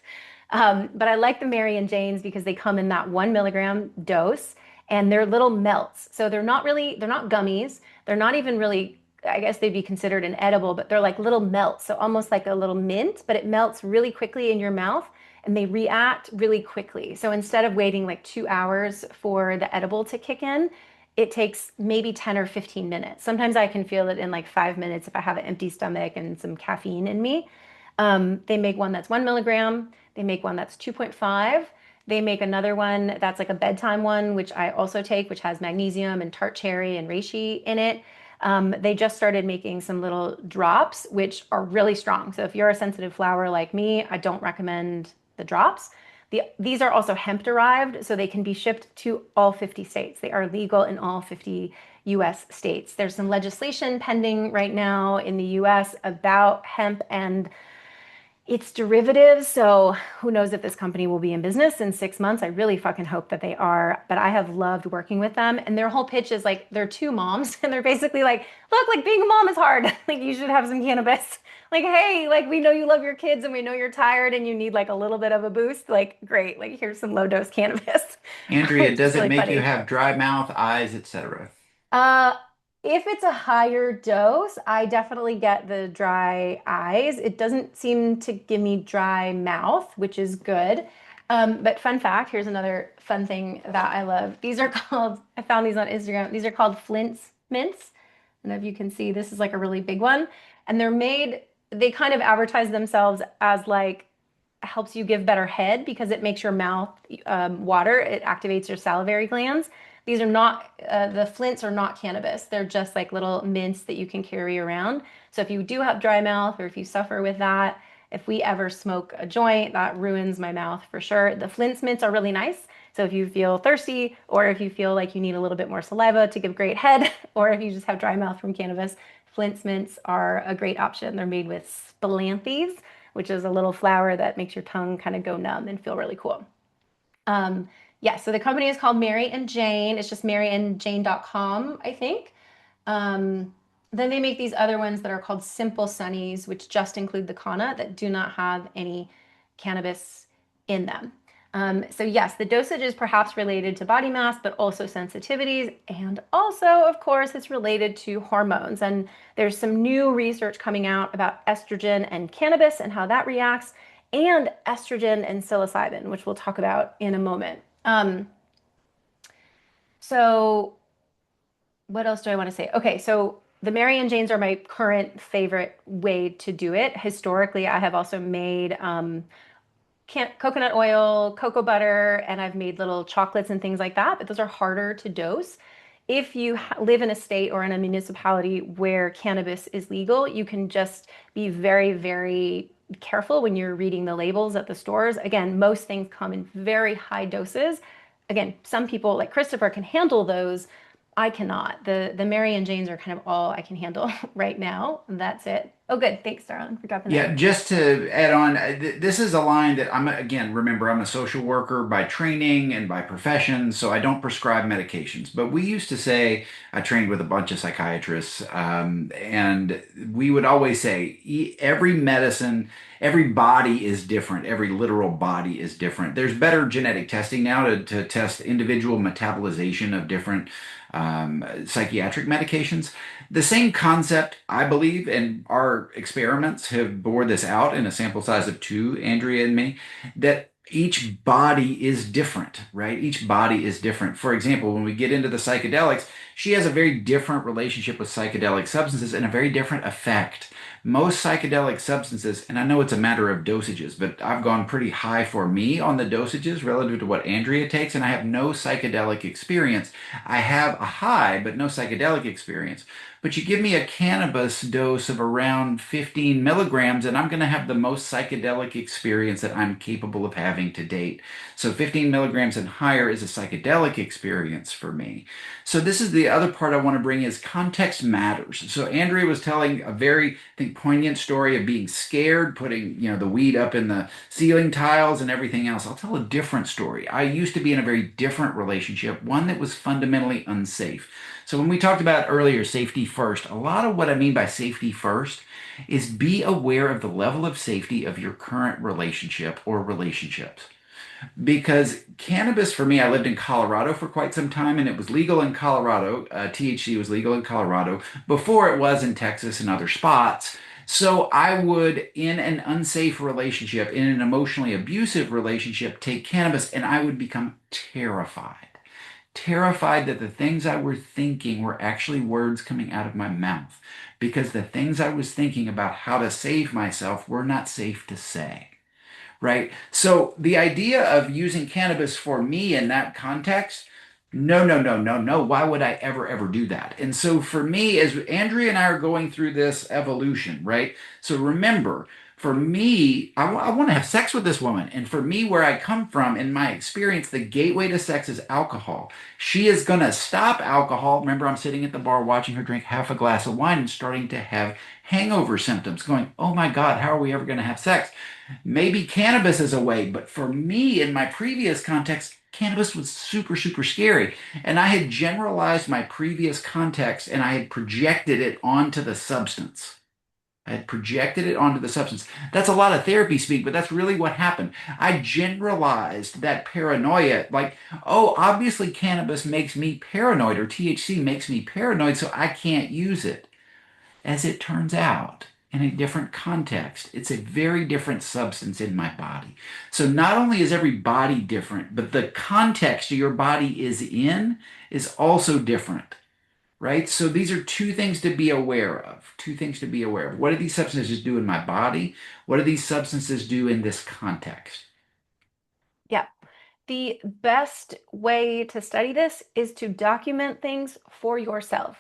But I like the Mary and Janes because they come in that 1 milligram dose and they're little melts. So they're not gummies. They're not even really, I guess they'd be considered an edible, but they're like little melts. So almost like a little mint, but it melts really quickly in your mouth and they react really quickly. So instead of waiting like 2 hours for the edible to kick in, it takes maybe 10 or 15 minutes. Sometimes I can feel it in like 5 minutes if I have an empty stomach and some caffeine in me. They make one that's 1 milligram. They make one that's 2.5. They make another one that's like a bedtime one, which I also take, which has magnesium and tart cherry and reishi in it. They just started making some little drops, which are really strong. So if you're a sensitive flower like me, I don't recommend the drops. These are also hemp derived, so they can be shipped to all 50 states. They are legal in all 50 US states. There's some legislation pending right now in the US about hemp and its derivatives. So who knows if this company will be in business in 6 months? I really fucking hope that they are. But I have loved working with them. And their whole pitch is like they're two moms and they're basically like, look, like being a mom is hard. Like you should have some cannabis. Like, hey, like we know you love your kids and we know you're tired and you need like a little bit of a boost. Like, great. Like here's some low dose cannabis, Andrea, which is does it really make you funny. have dry mouth, eyes, etc.? Uh, if it's a higher dose, I definitely get the dry eyes. It doesn't seem to give me dry mouth, which is good. But fun fact, here's another fun thing that I love. These are called, I found these on Instagram. These are called Flint's Mints. I don't know if you can see, this is like a really big one. And they're made, they kind of advertise themselves as like helps you give better head because it makes your mouth water. It activates your salivary glands. These are not, the flints are not cannabis. They're just like little mints that you can carry around. So if you do have dry mouth or if you suffer with that, if we ever smoke a joint, that ruins my mouth for sure. The Flint's mints are really nice. So if you feel thirsty or if you feel like you need a little bit more saliva to give great head, or if you just have dry mouth from cannabis, Flint's mints are a great option. They're made with spilanthes, which is a little flower that makes your tongue kind of go numb and feel really cool. Um, yeah, so the company is called Mary and Jane. It's just maryandjane.com, I think. Um, then they make these other ones that are called Simple Sunnies, which just include the kanna that do not have any cannabis in them. So yes, the dosage is perhaps related to body mass, but also sensitivities. And also, of course, it's related to hormones. And there's some new research coming out about estrogen and cannabis and how that reacts, and estrogen and psilocybin, which we'll talk about in a moment. So what else do I want to say? Okay, so the Mary and Janes are my current favorite way to do it. Historically, I have also made coconut oil, cocoa butter, and I've made little chocolates and things like that, but those are harder to dose. If you live in a state or in a municipality where cannabis is legal, you can just be very, very careful when you're reading the labels at the stores. Again, most things come in very high doses. Again, some people like Christopher can handle those. I cannot. The Mary and Janes are kind of all I can handle right now. That's it. Oh, good. Thanks, darling, for dropping that Yeah, in. just to add on, this is a line that again, remember, I'm a social worker by training and by profession, so I don't prescribe medications. But we used to say, I trained with a bunch of psychiatrists, and we would always say, every medicine, every body is different, every literal body is different. There's better genetic testing now to test individual metabolization of different psychiatric medications. The same concept, I believe, and our experiments have bore this out in a sample size of two, Andrea and me, that each body is different, right? Each body is different. For example, when we get into the psychedelics, she has a very different relationship with psychedelic substances and a very different effect. Most psychedelic substances, and I know it's a matter of dosages, but I've gone pretty high for me on the dosages relative to what Andrea takes, and I have no psychedelic experience. I have a high, but no psychedelic experience. But you give me a cannabis dose of around 15 milligrams, and I'm going to have the most psychedelic experience that I'm capable of having to date. So 15 milligrams and higher is a psychedelic experience for me. So this is the other part I want to bring is context matters. So Andrea was telling a very, I think, poignant story of being scared, putting, the weed up in the ceiling tiles and everything else. I'll tell a different story. I used to be in a very different relationship, one that was fundamentally unsafe. So when we talked about earlier safety first, a lot of what I mean by safety first is be aware of the level of safety of your current relationship or relationships. Because cannabis for me, I lived in Colorado for quite some time and it was legal in Colorado. THC was legal in Colorado before it was in Texas and other spots. So I would, in an unsafe relationship, in an emotionally abusive relationship, take cannabis and I would become terrified. Terrified that the things I were thinking were actually words coming out of my mouth because the things I was thinking about how to save myself were not safe to say, right? So the idea of using cannabis for me in that context, no, no, no, no, no. Why would I ever do that? And so for me, as Andrea and I are going through this evolution, right? So remember, for me, I want to have sex with this woman. And for me, where I come from, in my experience, the gateway to sex is alcohol. She is going to stop alcohol. Remember, I'm sitting at the bar watching her drink half a glass of wine and starting to have hangover symptoms, going, oh my God, how are we ever going to have sex? Maybe cannabis is a way, but for me, in my previous context, cannabis was super, super scary. And I had generalized my previous context and I had projected it onto the substance. I had projected it onto the substance. That's a lot of therapy speak, but that's really what happened. I generalized that paranoia, like, oh, obviously cannabis makes me paranoid, or THC makes me paranoid, so I can't use it. As it turns out, in a different context, it's a very different substance in my body. So not only is every body different, but the context your body is in is also different, right? So these are two things to be aware of. Two things to be aware of. What do these substances do in my body? What do these substances do in this context? Yeah. The best way to study this is to document things for yourself.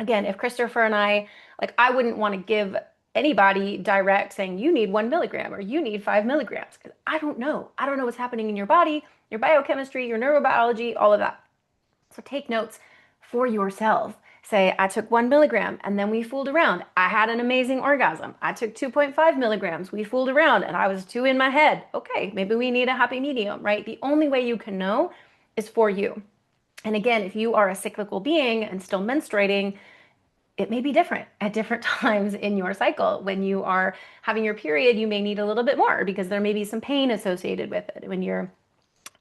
Again, if Christopher and I, like, I wouldn't want to give anybody direct saying you need 1 milligram or you need 5 milligrams because I don't know. I don't know what's happening in your body, your biochemistry, your neurobiology, all of that. So take notes for yourself. Say, I took 1 milligram and then we fooled around. I had an amazing orgasm. I took 2.5 milligrams. We fooled around and I was two in my head. Okay, maybe we need a happy medium, right? The only way you can know is for you. And again, if you are a cyclical being and still menstruating, it may be different at different times in your cycle. When you are having your period, you may need a little bit more because there may be some pain associated with it. When you're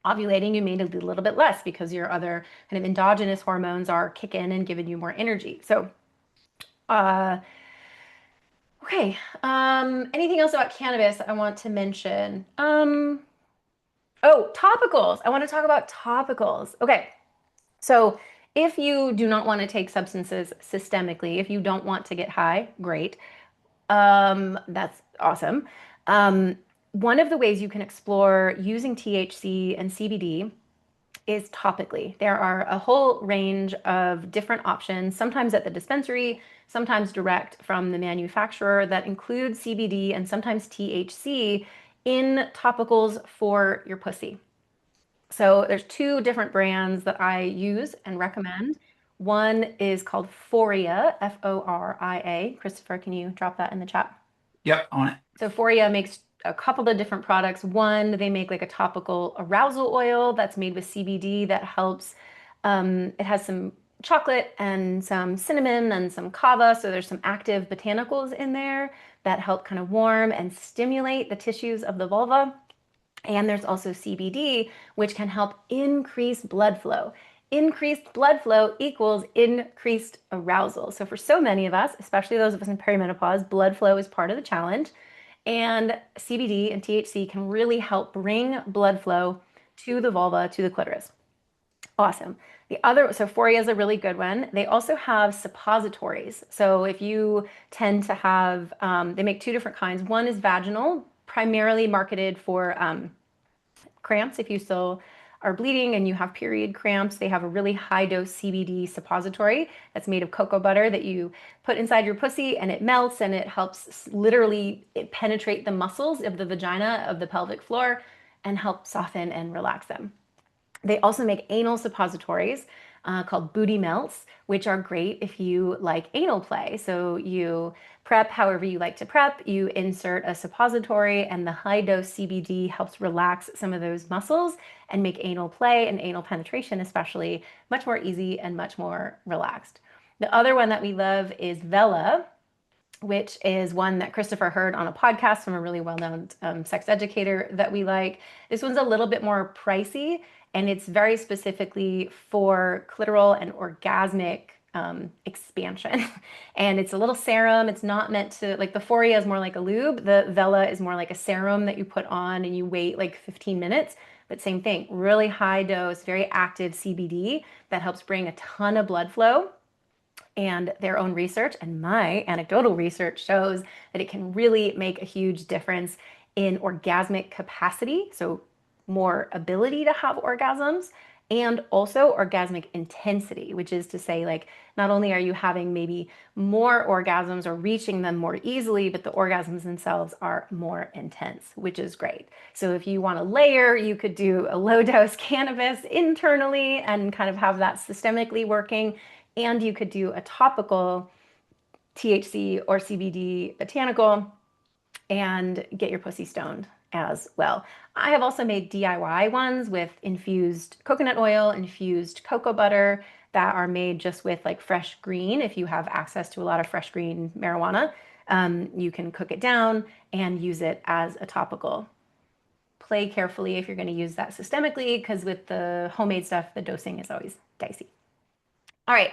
ovulating, you may need a little bit less because your other kind of endogenous hormones are kicking and giving you more energy. So, uh, okay. Anything else about cannabis I want to mention? Oh, topicals. I want to talk about topicals. Okay. So, if you do not want to take substances systemically, if you don't want to get high, great. That's awesome. Um, One of the ways you can explore using THC and CBD is topically. There are a whole range of different options, sometimes at the dispensary, sometimes direct from the manufacturer, that include CBD and sometimes THC in topicals for your pussy. So there's two different brands that I use and recommend. One is called Foria, Foria. Christopher, can you drop that in the chat? Yep, on it. So Foria makes a couple of different products. One, they make like a topical arousal oil that's made with CBD that helps. It has some chocolate and some cinnamon and some kava. So there's some active botanicals in there that help kind of warm and stimulate the tissues of the vulva. And there's also CBD, which can help increase blood flow. Increased blood flow equals increased arousal. So, for so many of us, especially those of us in perimenopause, blood flow is part of the challenge. And CBD and THC can really help bring blood flow to the vulva, to the clitoris. Awesome. So Foria is a really good one. They also have suppositories. So if you tend to have, they make two different kinds. One is vaginal, primarily marketed for cramps. If you still are bleeding and you have period cramps, they have a really high dose CBD suppository that's made of cocoa butter that you put inside your pussy and it melts and it helps literally penetrate the muscles of the vagina of the pelvic floor and help soften and relax them. They also make anal suppositories called booty melts, which are great if you like anal play. So you prep however you like to prep, you insert a suppository, and the high dose CBD helps relax some of those muscles and make anal play and anal penetration, especially, much more easy and much more relaxed. The other one that we love is Vela, which is one that Christopher heard on a podcast from a really well-known sex educator that we like. This one's a little bit more pricey, and it's very specifically for clitoral and orgasmic expansion. And it's a little serum. It's not meant to, like the Foria is more like a lube. The Vela is more like a serum that you put on and you wait like 15 minutes. But same thing, really high dose, very active CBD that helps bring a ton of blood flow, and their own research and my anecdotal research shows that it can really make a huge difference in orgasmic capacity, so more ability to have orgasms, and also orgasmic intensity, which is to say, like, not only are you having maybe more orgasms or reaching them more easily, but the orgasms themselves are more intense, which is great. So if you want to layer, you could do a low dose cannabis internally and kind of have that systemically working, and you could do a topical THC or CBD botanical and get your pussy stoned as well. I have also made DIY ones with infused coconut oil, infused cocoa butter that are made just with like fresh green. If you have access to a lot of fresh green marijuana, you can cook it down and use it as a topical. Play carefully if you're going to use that systemically, because with the homemade stuff, the dosing is always dicey. All right.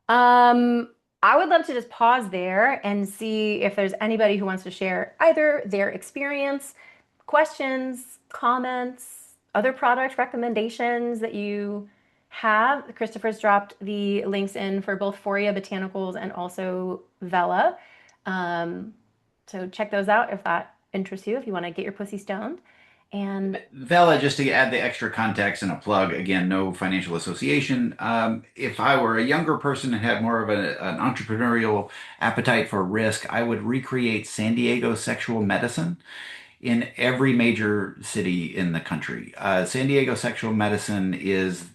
Um, I would love to just pause there and see if there's anybody who wants to share either their experience, questions, comments, other product recommendations that you have. Christopher's dropped the links in for both Foria Botanicals and also Vela. Um, so check those out if that interests you, if you want to get your pussy stoned. And Vela, just to add the extra context and a plug, again, no financial association. If I were a younger person and had more of an entrepreneurial appetite for risk, I would recreate San Diego sexual medicine in every major city in the country. San Diego sexual medicine is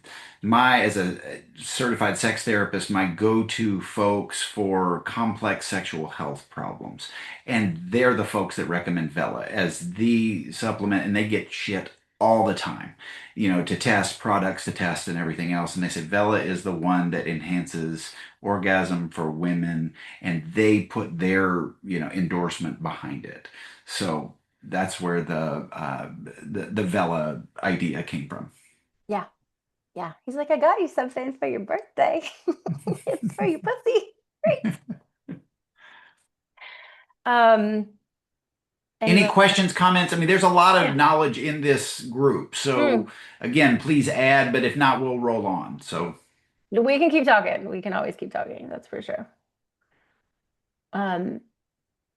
as a certified sex therapist, my go-to folks for complex sexual health problems. And they're the folks that recommend Vela as the supplement, and they get shit all the time, to test products to test and everything else. And they said Vela is the one that enhances orgasm for women, and they put their, endorsement behind it. So that's where the Vela idea came from. yeah, yeah. He's like, I got you something for your birthday. It's for your pussy. Great. Um, Any anybody else? questions, comments? I mean, there's a lot of Yeah. knowledge in this group. So Mm. again, please add, but if not, we'll roll on. So We can keep talking. We can always keep talking. That's for sure. Um,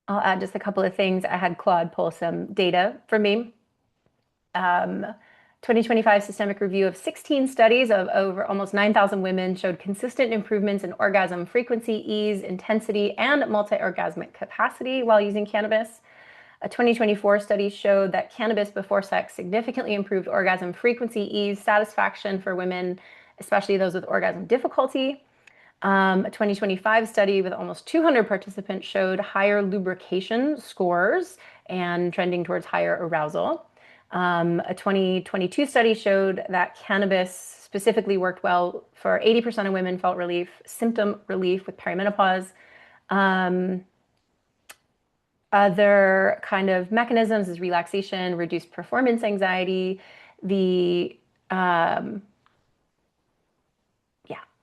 I'll add just a couple of things. I had Claude pull some data for me. Um, 2025 systemic review of 16 studies of over almost 9,000 women showed consistent improvements in orgasm frequency, ease, intensity, and multi-orgasmic capacity while using cannabis. A 2024 study showed that cannabis before sex significantly improved orgasm frequency, ease, satisfaction for women, especially those with orgasm difficulty. A 2025 study with almost 200 participants showed higher lubrication scores and trending towards higher arousal. A 2022 study showed that cannabis specifically worked well for 80% of women, felt relief, symptom relief with perimenopause. Um, Other kind of mechanisms is relaxation, reduced performance anxiety. The Yeah,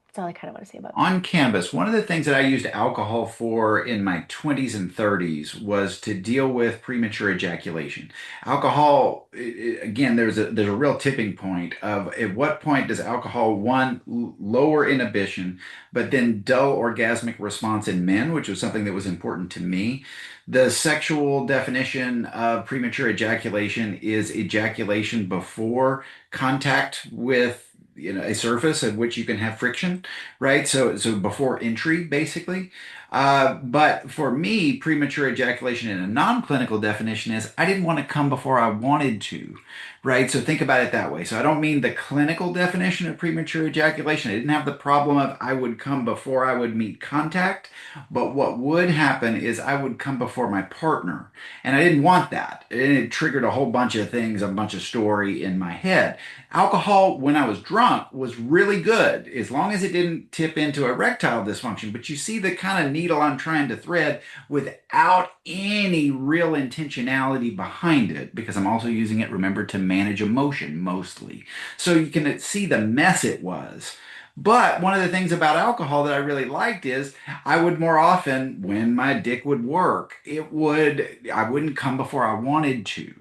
that's all I kind of want to say about that. On cannabis, one of the things that I used alcohol for in my 20s and 30s was to deal with premature ejaculation. Alcohol, again, there's a real tipping point of at what point does alcohol, one, lower inhibition, but then dull orgasmic response in men, which was something that was important to me. The sexual definition of premature ejaculation is ejaculation before contact with a surface at which you can have friction, right? So before entry, basically. But for me, premature ejaculation in a non-clinical definition is I didn't want to come before I wanted to, right? So think about it that way. So I don't mean the clinical definition of premature ejaculation. I didn't have the problem of I would come before I would meet contact, but what would happen is I would come before my partner, and I didn't want that. And it triggered a whole bunch of things, a bunch of story in my head. Alcohol, when I was drunk, was really good as long as it didn't tip into erectile dysfunction. But you see the kind of needle I'm trying to thread without any real intentionality behind it, because I'm also using it, remember, to manage emotion mostly. So you can see the mess it was. But one of the things about alcohol that I really liked is I would more often, when my dick would work, I wouldn't come before I wanted to,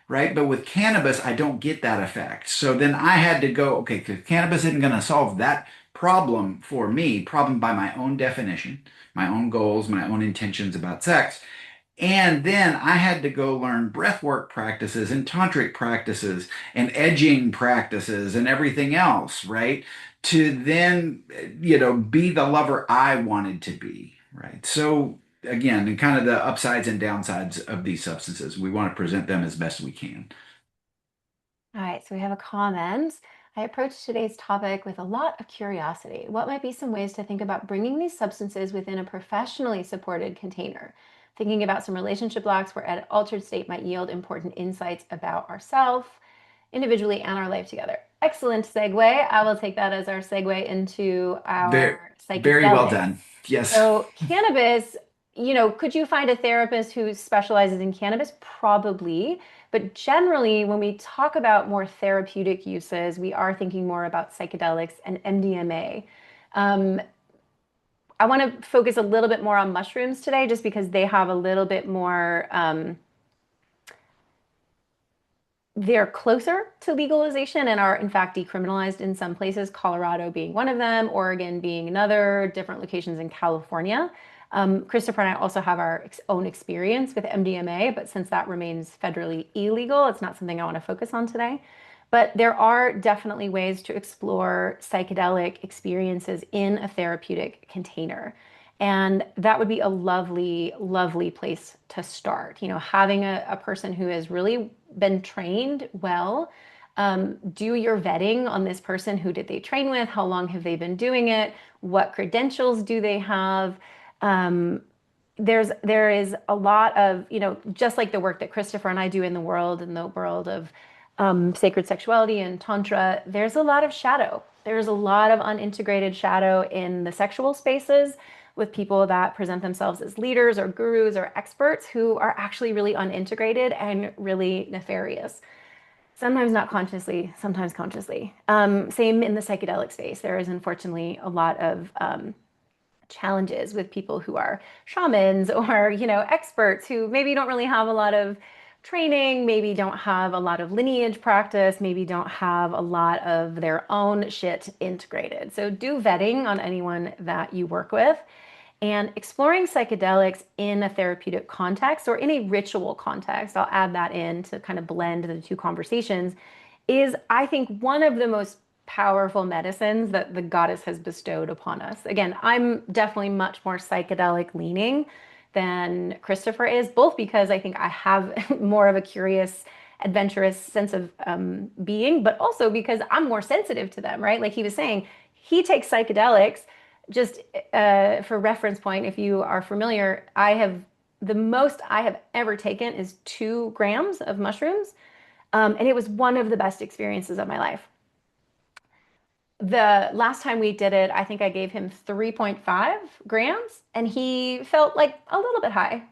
right? But with cannabis, I don't get that effect. So then I had to go, okay, because cannabis isn't going to solve that problem for me, problem by my own definition, my own goals, my own intentions about sex. And then I had to go learn breathwork practices and tantric practices and edging practices and everything else, right? To then, be the lover I wanted to be, right? So again, and kind of the upsides and downsides of these substances, we want to present them as best we can. All right, so we have a comment. I approached today's topic with a lot of curiosity. What might be some ways to think about bringing these substances within a professionally supported container? Thinking about some relationship blocks where an altered state might yield important insights about ourselves, individually, and our life together. Excellent segue. I will take that as our segue into Very, our very well psychedelics. done. Yes. So, cannabis, could you find a therapist who specializes in cannabis? Probably. But generally, when we talk about more therapeutic uses, we are thinking more about psychedelics and MDMA. Um, I want to focus a little bit more on mushrooms today, just because they have a little bit more. They're closer to legalization and are in fact decriminalized in some places, Colorado being one of them, Oregon being another, different locations in California. Christopher and I also have our own experience with MDMA, but since that remains federally illegal, it's not something I want to focus on today. But there are definitely ways to explore psychedelic experiences in a therapeutic container. And that would be a lovely, lovely place to start. Having a person who has really been trained well, do your vetting on this person. Who did they train with? How long have they been doing it? What credentials do they have? Um, there is a lot of, just like the work that Christopher and I do in the world of sacred sexuality and tantra, there's a lot of shadow. There's a lot of unintegrated shadow in the sexual spaces with people that present themselves as leaders or gurus or experts who are actually really unintegrated and really nefarious. Sometimes not consciously, sometimes consciously. Same in the psychedelic space. There is unfortunately a lot of challenges with people who are shamans or experts who maybe don't really have a lot of training, maybe don't have a lot of lineage practice, maybe don't have a lot of their own shit integrated. So do vetting on anyone that you work with, and exploring psychedelics in a therapeutic context or in a ritual context, I'll add that in to kind of blend the two conversations, is I think one of the most powerful medicines that the goddess has bestowed upon us. Again, I'm definitely much more psychedelic leaning than Christopher is, both because I think I have more of a curious, adventurous sense of being, but also because I'm more sensitive to them, right? Like he was saying, he takes psychedelics just for reference point, if you are familiar, the most I have ever taken is 2 grams of mushrooms. And it was one of the best experiences of my life. The last time we did it, I think I gave him 3.5 grams, and he felt like a little bit high,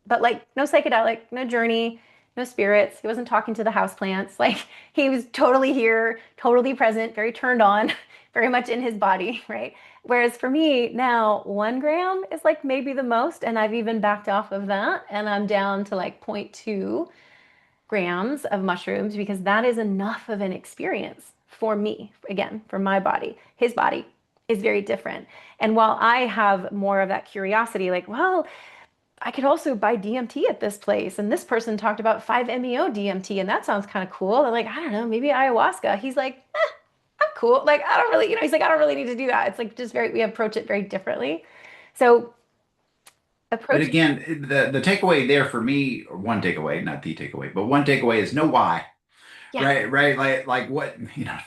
but like no psychedelic, no journey, no spirits. He wasn't talking to the houseplants. Like he was totally here, totally present, very turned on, very much in his body, right? Whereas for me now, 1 gram is like maybe the most, and I've even backed off of that, and I'm down to like zero point 0.2 grams of mushrooms because that is enough of an experience for me, again, for my body. His body is very different. And while I have more of that curiosity, like, well, I could also buy DMT at this place. And this person talked about 5-MeO DMT, and that sounds kind of cool. I'm like, I don't know, maybe ayahuasca. He's like, I'm cool. Like, I don't really, he's like, I don't really need to do that. It's like just very, we approach it very differently. So But approaching, again, the takeaway there for me, or one takeaway, not the takeaway, but one takeaway is know why. yeah, Right. Like what,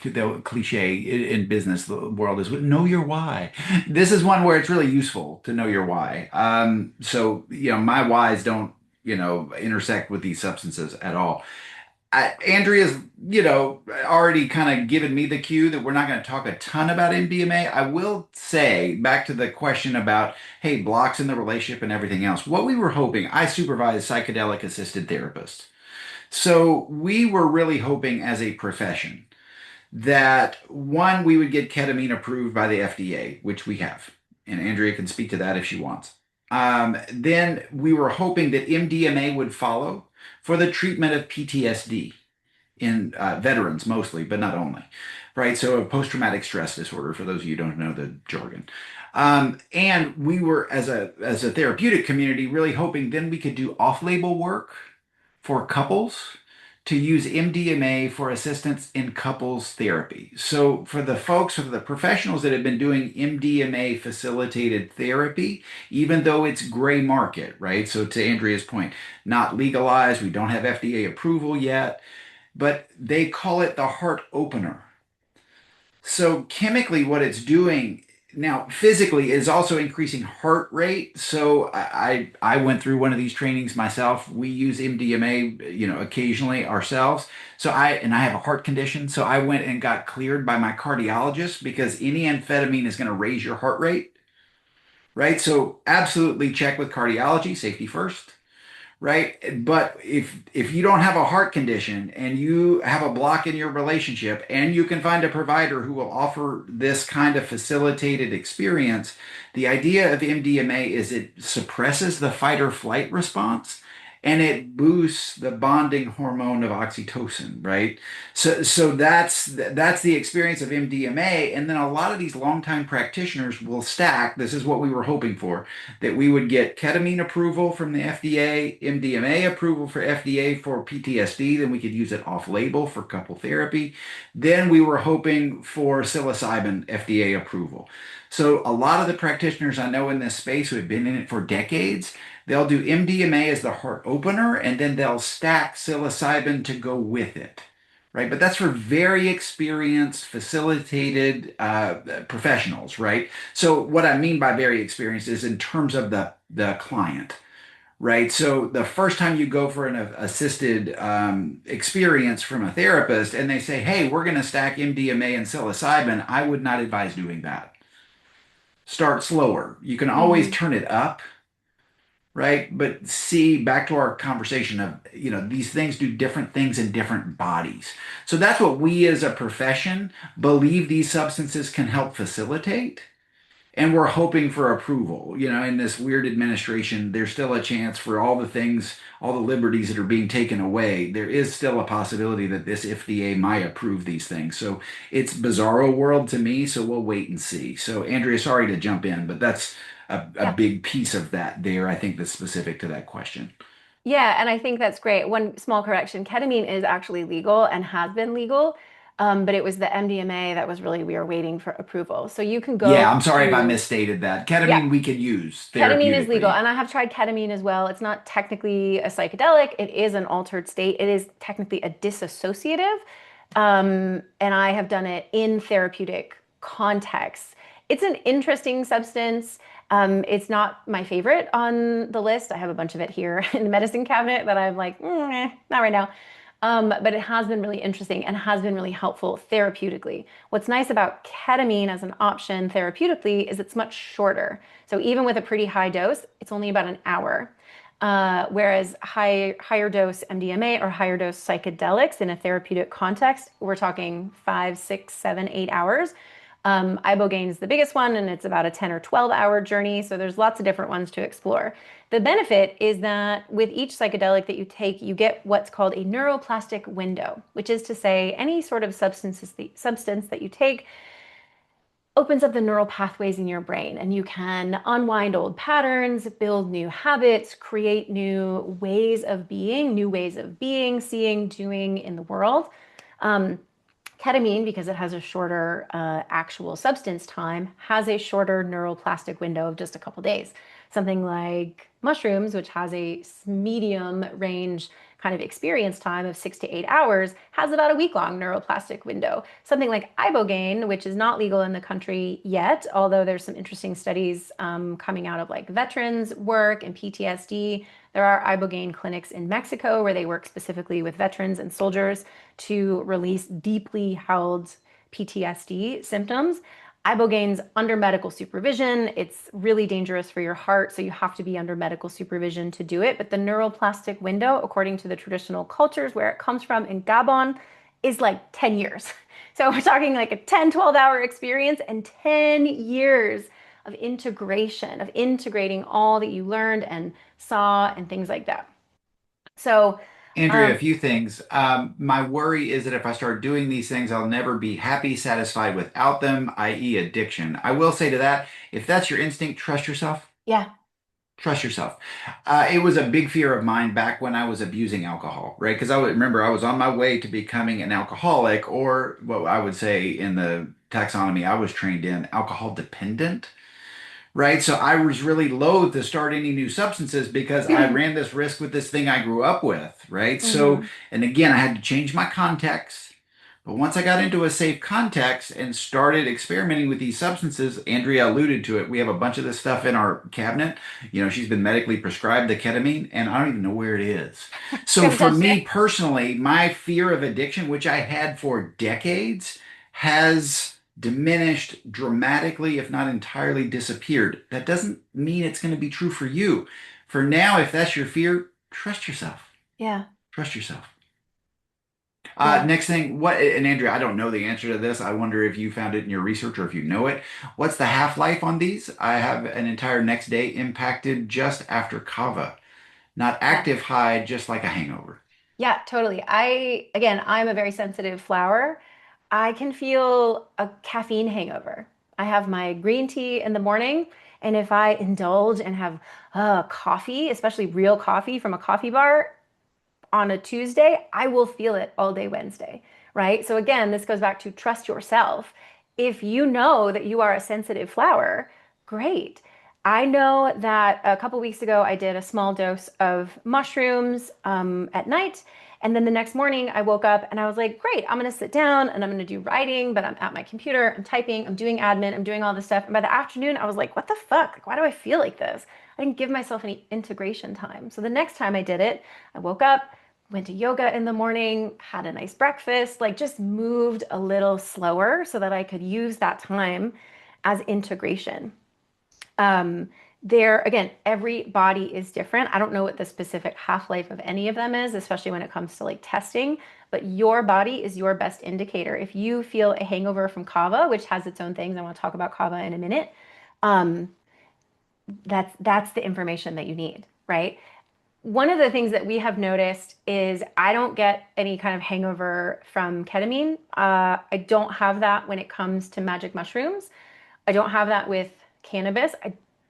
the cliche in business world is know your why. This is one where it's really useful to know your why. So, my whys don't, intersect with these substances at all. Andrea's, already kind of given me the cue that we're not going to talk a ton about MDMA. I will say back to the question about, hey, blocks in the relationship and everything else. What we were hoping, I supervise psychedelic assisted therapists. So we were really hoping as a profession that one, we would get ketamine approved by the FDA, which we have. And Andrea can speak to that if she wants. Then we were hoping that MDMA would follow for the treatment of PTSD in veterans mostly, but not only. Right. So a post-traumatic stress disorder, for those of you who don't know the jargon. And we were, as a therapeutic community, really hoping then we could do off-label work for couples to use MDMA for assistance in couples therapy. So for the folks, for the professionals that have been doing MDMA facilitated therapy, even though it's gray market, right? So to Andrea's point, not legalized, we don't have FDA approval yet, but they call it the heart opener. So chemically, what it's doing now, physically, is also increasing heart rate. So I went through one of these trainings myself. We use MDMA, occasionally ourselves. So I have a heart condition. So I went and got cleared by my cardiologist because any amphetamine is going to raise your heart rate, right? So absolutely check with cardiology, safety first, right? But if you don't have a heart condition and you have a block in your relationship and you can find a provider who will offer this kind of facilitated experience, the idea of MDMA is it suppresses the fight or flight response and it boosts the bonding hormone of oxytocin, right? So that's the experience of MDMA. And then a lot of these longtime practitioners will stack. This is what we were hoping for, that we would get ketamine approval from the FDA, MDMA approval for FDA for PTSD, then we could use it off label for couple therapy. Then we were hoping for psilocybin FDA approval. So a lot of the practitioners I know in this space who have been in it for decades, they'll do MDMA as the heart opener and then they'll stack psilocybin to go with it. Right, but that's for very experienced, facilitated professionals, right? So what I mean by very experienced is in terms of the client, right? So the first time you go for an assisted experience from a therapist and they say, "Hey, we're going to stack MDMA and psilocybin," I would not advise doing that. Start slower. You can always mhm. turn it up, right? But see, back to our conversation of, these things do different things in different bodies. So that's what we as a profession believe these substances can help facilitate. And we're hoping for approval. In this weird administration, there's still a chance for all the things, all the liberties that are being taken away. There is still a possibility that this FDA might approve these things. So it's bizarro world to me. So we'll wait and see. So Andrea, sorry to jump in, but that's a Yeah. big piece of that there. I think that's specific to that question. Yeah, and I think that's great. One small correction, ketamine is actually legal and has been legal, but it was the MDMA that was really we were waiting for approval. So you can go Yeah, I'm sorry if I to, misstated that. yeah, Ketamine we could use ketamine is legal, therapeutically. and I have tried ketamine as well. It's not technically a psychedelic, it is an altered state. It is technically a dissociative, and I have done it in therapeutic contexts. It's an interesting substance. It's not my favorite on the list. I have a bunch of it here in the medicine cabinet that I'm like, not right now. But it has been really interesting and has been really helpful therapeutically. What's nice about ketamine as an option therapeutically is it's much shorter. So even with a pretty high dose, it's only about an hour. Whereas higher dose MDMA or higher dose psychedelics in a therapeutic context, we're talking 5, 6, 7, 8 hours. Ibogaine is the biggest one, and it's about a 10 or 12-hour journey. So there's lots of different ones to explore. The benefit is that with each psychedelic that you take, you get what's called a neuroplastic window, which is to say any sort of substance that you take opens up the neural pathways in your brain, and you can unwind old patterns, build new habits, create new ways of being, seeing, doing in the world. Um, Ketamine, because it has a shorter actual substance time, has a shorter neuroplastic window of just a couple days. Something like mushrooms, which has a medium range kind of experience time of 6 to 8 hours, has about a week-long neuroplastic window. Something like ibogaine, which is not legal in the country yet, although there's some interesting studies coming out of like veterans work and PTSD. There are ibogaine clinics in Mexico where they work specifically with veterans and soldiers to release deeply held PTSD symptoms. Ibogaine's under medical supervision. It's really dangerous for your heart, so you have to be under medical supervision to do it. But the neuroplastic window, according to the traditional cultures where it comes from in Gabon, is like 10 years. So we're talking like a 10, 12-hour experience and 10 years of integration, of integrating all that you learned and saw and things like that. So, Andrea, a um, few things. My worry is that if I start doing these things, I'll never be happy, satisfied without them, i.e., addiction. I will say to that, if that's your instinct, trust yourself. yeah. Trust yourself. It was a big fear of mine back when I was abusing alcohol, right? Because I would remember I was on my way to becoming an alcoholic, or what I would say in the taxonomy I was trained in, alcohol dependent. Right. So I was really loath to start any new substances because I ran this risk with this thing I grew up with. Right. So, hmm and again, I had to change my context. But once I got into a safe context and started experimenting with these substances, Andrea alluded to it. We have a bunch of this stuff in our cabinet. She's been medically prescribed the ketamine, and I don't even know where it is. So Haven't for touched it. me personally, my fear of addiction, which I had for decades, has diminished dramatically, if not entirely disappeared. That doesn't mean it's going to be true for you. For now, if that's your fear, trust yourself. Yeah. Trust yourself. Yeah. Next thing, and Andrea, I don't know the answer to this. I wonder if you found it in your research or if you know it. What's the half-life on these? I have an entire next day impacted just after kava, not Yeah. active high, just like a hangover. Yeah, totally. Again, I'm a very sensitive flower. I can feel a caffeine hangover. I have my green tea in the morning, and if I indulge and have coffee, especially real coffee from a coffee bar, on a Tuesday, I will feel it all day Wednesday, right? So again, this goes back to trust yourself. If you know that you are a sensitive flower, great. I know that a couple weeks ago, I did a small dose of mushrooms at night. And then the next morning, I woke up and I was like, great, I'm going to sit down and I'm going to do writing, but I'm at my computer, I'm typing, I'm doing admin, I'm doing all this stuff. And by the afternoon, I was like, what the fuck? Like, why do I feel like this? I didn't give myself any integration time. So the next time I did it, I woke up, went to yoga in the morning, had a nice breakfast, like just moved a little slower so that I could use that time as integration. Um, there, again, every body is different. I don't know what the specific half-life of any of them is, especially when it comes to like testing, but your body is your best indicator. If you feel a hangover from kava, which has its own things, I want to talk about kava in a minute, um, that's the information that you need, right? One of the things that we have noticed is I don't get any kind of hangover from ketamine. I don't have that when it comes to magic mushrooms. I don't have that with cannabis.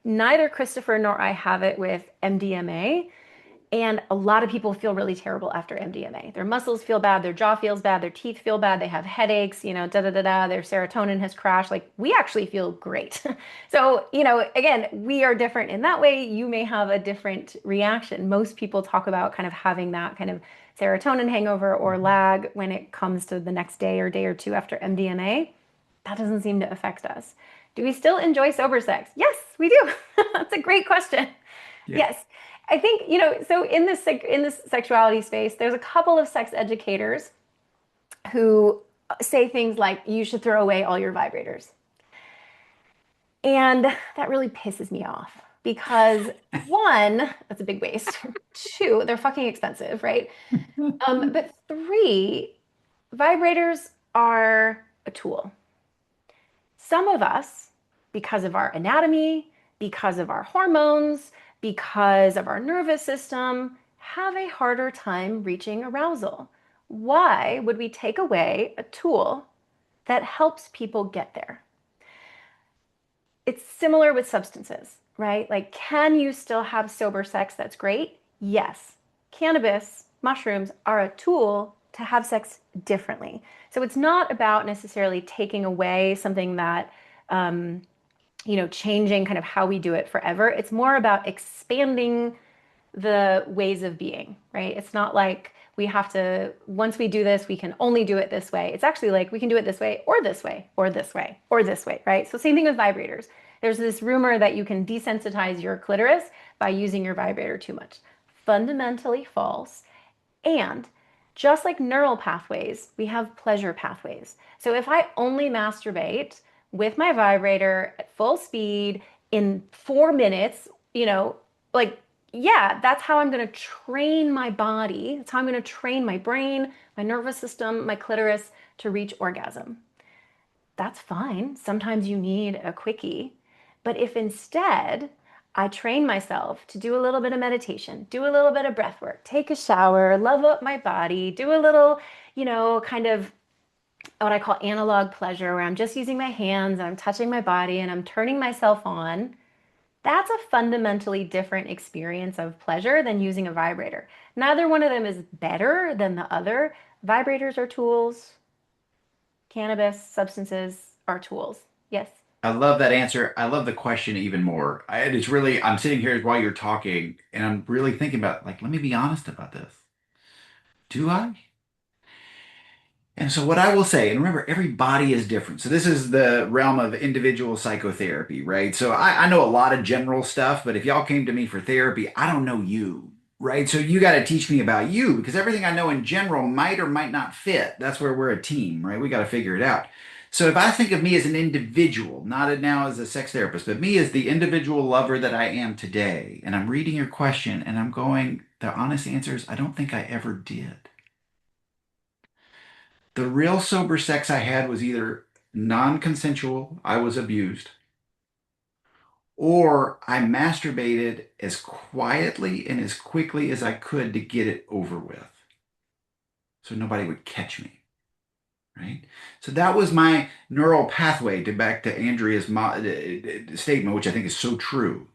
Neither Christopher nor I have it with MDMA. And a lot of people feel really terrible after MDMA. Their muscles feel bad, their jaw feels bad, their teeth feel bad, they have headaches, da da da da, their serotonin has crashed. Like we actually feel great. So, again, we are different in that way. You may have a different reaction. Most people talk about kind of having that kind of serotonin hangover or lag when it comes to the next day or two after MDMA. That doesn't seem to affect us. Do we still enjoy sober sex? Yes, we do. That's a great question. Yeah. Yes. I think, so in this sexuality space, there's a couple of sex educators who say things like you should throw away all your vibrators. And that really pisses me off because one, that's a big waste. Two, they're fucking expensive, right? But three, vibrators are a tool. Some of us, because of our anatomy, because of our hormones, because of our nervous system, have a harder time reaching arousal. Why would we take away a tool that helps people get there? It's similar with substances, right? Like, can you still have sober sex that's great? Yes. Cannabis, mushrooms are a tool to have sex differently. So it's not about necessarily taking away something that, changing kind of how we do it forever. It's more about expanding the ways of being, right? It's not like we have to, once we do this, we can only do it this way. It's actually like we can do it this way or this way or this way or this way, right? So, same thing with vibrators. There's this rumor that you can desensitize your clitoris by using your vibrator too much. Fundamentally false. And just like neural pathways, we have pleasure pathways. So if I only masturbate with my vibrator at full speed in 4 minutes, like, yeah, that's how I'm going to train my body. That's how I'm going to train my brain, my nervous system, my clitoris to reach orgasm. That's fine. Sometimes you need a quickie. But if instead I train myself to do a little bit of meditation, do a little bit of breath work, take a shower, love up my body, do a little, kind of what I call analog pleasure, where I'm just using my hands and I'm touching my body and I'm turning myself on, that's a fundamentally different experience of pleasure than using a vibrator. Neither one of them is better than the other. Vibrators are tools, cannabis, substances are tools. Yes. I love that answer. I love the question even more. It's really, I'm sitting here while you're talking and I'm really thinking about, like, let me be honest about this. Do I? And so, what I will say, and remember, every body is different. So, this is the realm of individual psychotherapy, right? So, I know a lot of general stuff, but if y'all came to me for therapy, I don't know you, right? So, you got to teach me about you because everything I know in general might or might not fit. That's where we're a team, right? We got to figure it out. So, if I think of me as an individual, not now as a sex therapist, but me as the individual lover that I am today, and I'm reading your question and I'm going, the honest answer is, I don't think I ever did. The real sober sex I had was either non-consensual, I was abused, or I masturbated as quietly and as quickly as I could to get it over with so nobody would catch me, right? So that was my neural pathway to back to Andrea's statement, which I think is so true.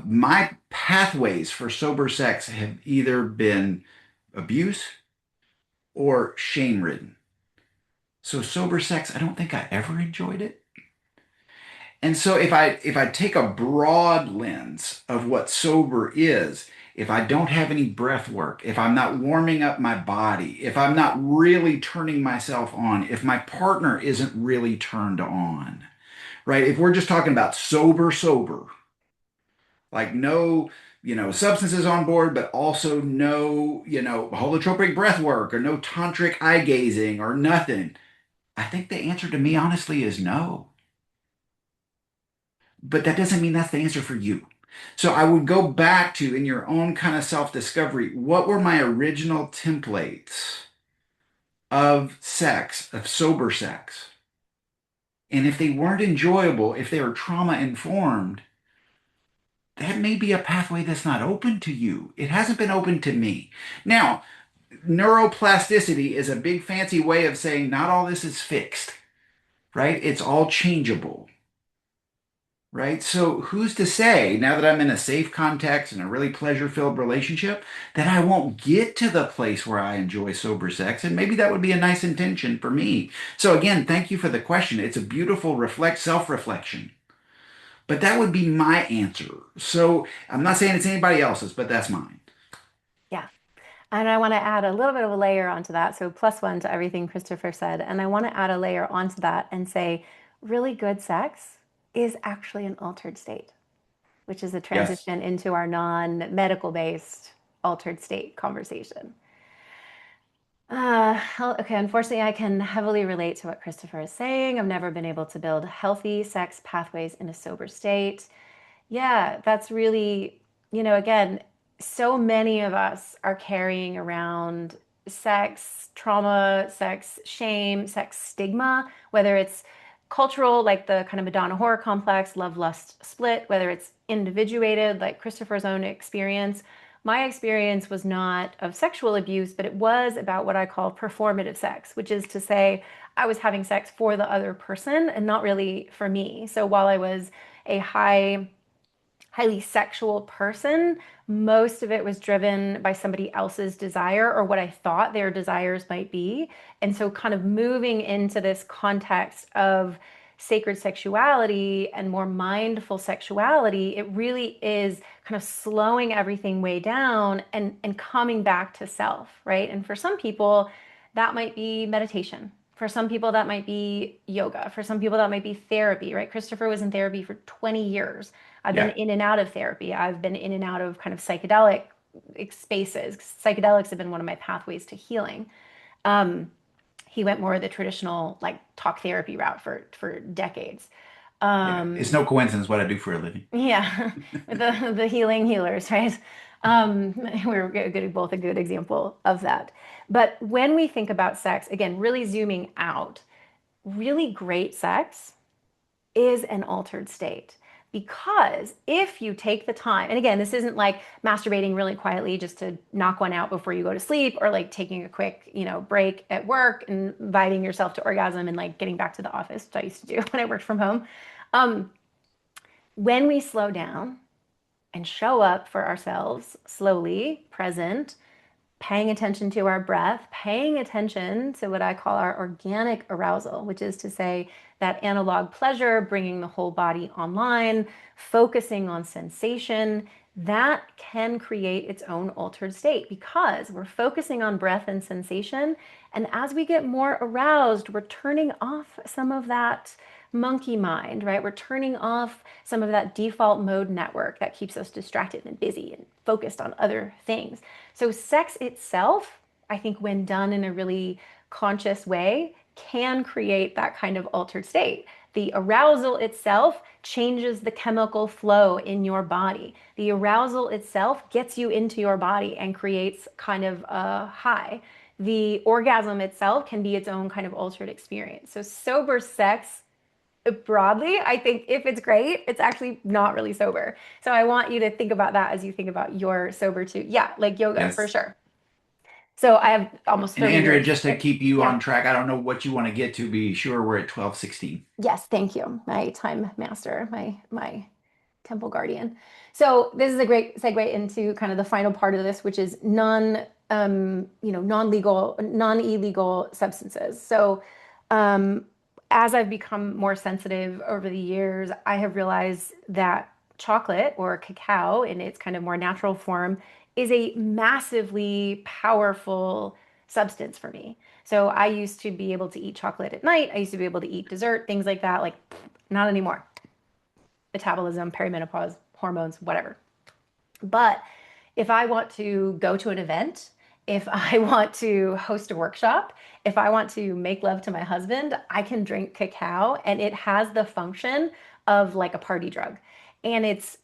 My pathways for sober sex have either been abuse or shame ridden. So sober sex, I don't think I ever enjoyed it. And so if I take a broad lens of what sober is, if I don't have any breath work, if I'm not warming up my body, if I'm not really turning myself on, if my partner isn't really turned on, right? If we're just talking about sober, like no, substances on board, but also no, holotropic breath work or no tantric eye gazing or nothing. I think the answer to me honestly is no. But that doesn't mean that's the answer for you. So I would go back to, in your own kind of self-discovery, what were my original templates of sex, of sober sex? And if they weren't enjoyable, if they were trauma informed, that may be a pathway that's not open to you. It hasn't been open to me. Now, neuroplasticity is a big fancy way of saying not all this is fixed, right? It's all changeable. Right? So who's to say, now that I'm in a safe context and a really pleasure-filled relationship, that I won't get to the place where I enjoy sober sex? And maybe that would be a nice intention for me. So again, thank you for the question. It's a beautiful self-reflection. But that would be my answer. So I'm not saying it's anybody else's, but that's mine. Yeah. And I want to add a little bit of a layer onto that. So, plus one to everything Christopher said. And I want to add a layer onto that and say, really good sex is actually an altered state, which is a Yes. transition into our non-medical based altered state conversation. Okay, unfortunately, I can heavily relate to what Christopher is saying. I've never been able to build healthy sex pathways in a sober state. Yeah, that's really, again, so many of us are carrying around sex trauma, sex shame, sex stigma, whether it's cultural, like the kind of Madonna horror complex, love lust split, whether it's individuated, like Christopher's own experience. My experience was not of sexual abuse, but it was about what I call performative sex, which is to say, I was having sex for the other person and not really for me. So while I was a highly sexual person, most of it was driven by somebody else's desire or what I thought their desires might be. And so, kind of moving into this context of sacred sexuality and more mindful sexuality, it really is kind of slowing everything way down and coming back to self, right? And for some people, that might be meditation. For some people, that might be yoga. For some people, that might be therapy, right? Christopher was in therapy for 20 years. I've been Yeah. in and out of therapy. I've been in and out of kind of psychedelic spaces. Psychedelics have been one of my pathways to healing. Um, he went more of the traditional like talk therapy route for decades. Yeah. It's Um, no coincidence what I do for a living. yeah, the healing healers, right? Um, we're both a good example of that. But when we think about sex, again, really zooming out, really great sex is an altered state. Because if you take the time, and again, this isn't like masturbating really quietly just to knock one out before you go to sleep, or like taking a quick, break at work and inviting yourself to orgasm and like getting back to the office, which I used to do when I worked from home. Um, when we slow down and show up for ourselves slowly, present, paying attention to our breath, paying attention to what I call our organic arousal, which is to say that analog pleasure, bringing the whole body online, focusing on sensation, that can create its own altered state because we're focusing on breath and sensation. And as we get more aroused, we're turning off some of that monkey mind, right? We're turning off some of that default mode network that keeps us distracted and busy and focused on other things. So, sex itself, I think, when done in a really conscious way, can create that kind of altered state. The arousal itself changes the chemical flow in your body. The arousal itself gets you into your body and creates kind of a high. The orgasm itself can be its own kind of altered experience. So, sober sex broadly, I think if it's great, it's actually not really sober. So I want you to think about that as you think about your sober too. Yeah, like yoga for Yes. sure. So I have almost And 30 Andrea, years. just to keep you Yeah. on track, I don't know what you want to get to. Be sure we're at 12:16. Yes, thank you. My time master, my temple guardian. So this is a great segue into kind of the final part of this, which is non-legal, non-illegal substances. So um, as I've become more sensitive over the years, I have realized that chocolate or cacao in its kind of more natural form is a massively powerful substance for me. So I used to be able to eat chocolate at night. I used to be able to eat dessert, things like that. Like, not anymore. Metabolism, perimenopause, hormones, whatever. But if I want to go to an event, if I want to host a workshop, if I want to make love to my husband, I can drink cacao and it has the function of like a party drug. And it's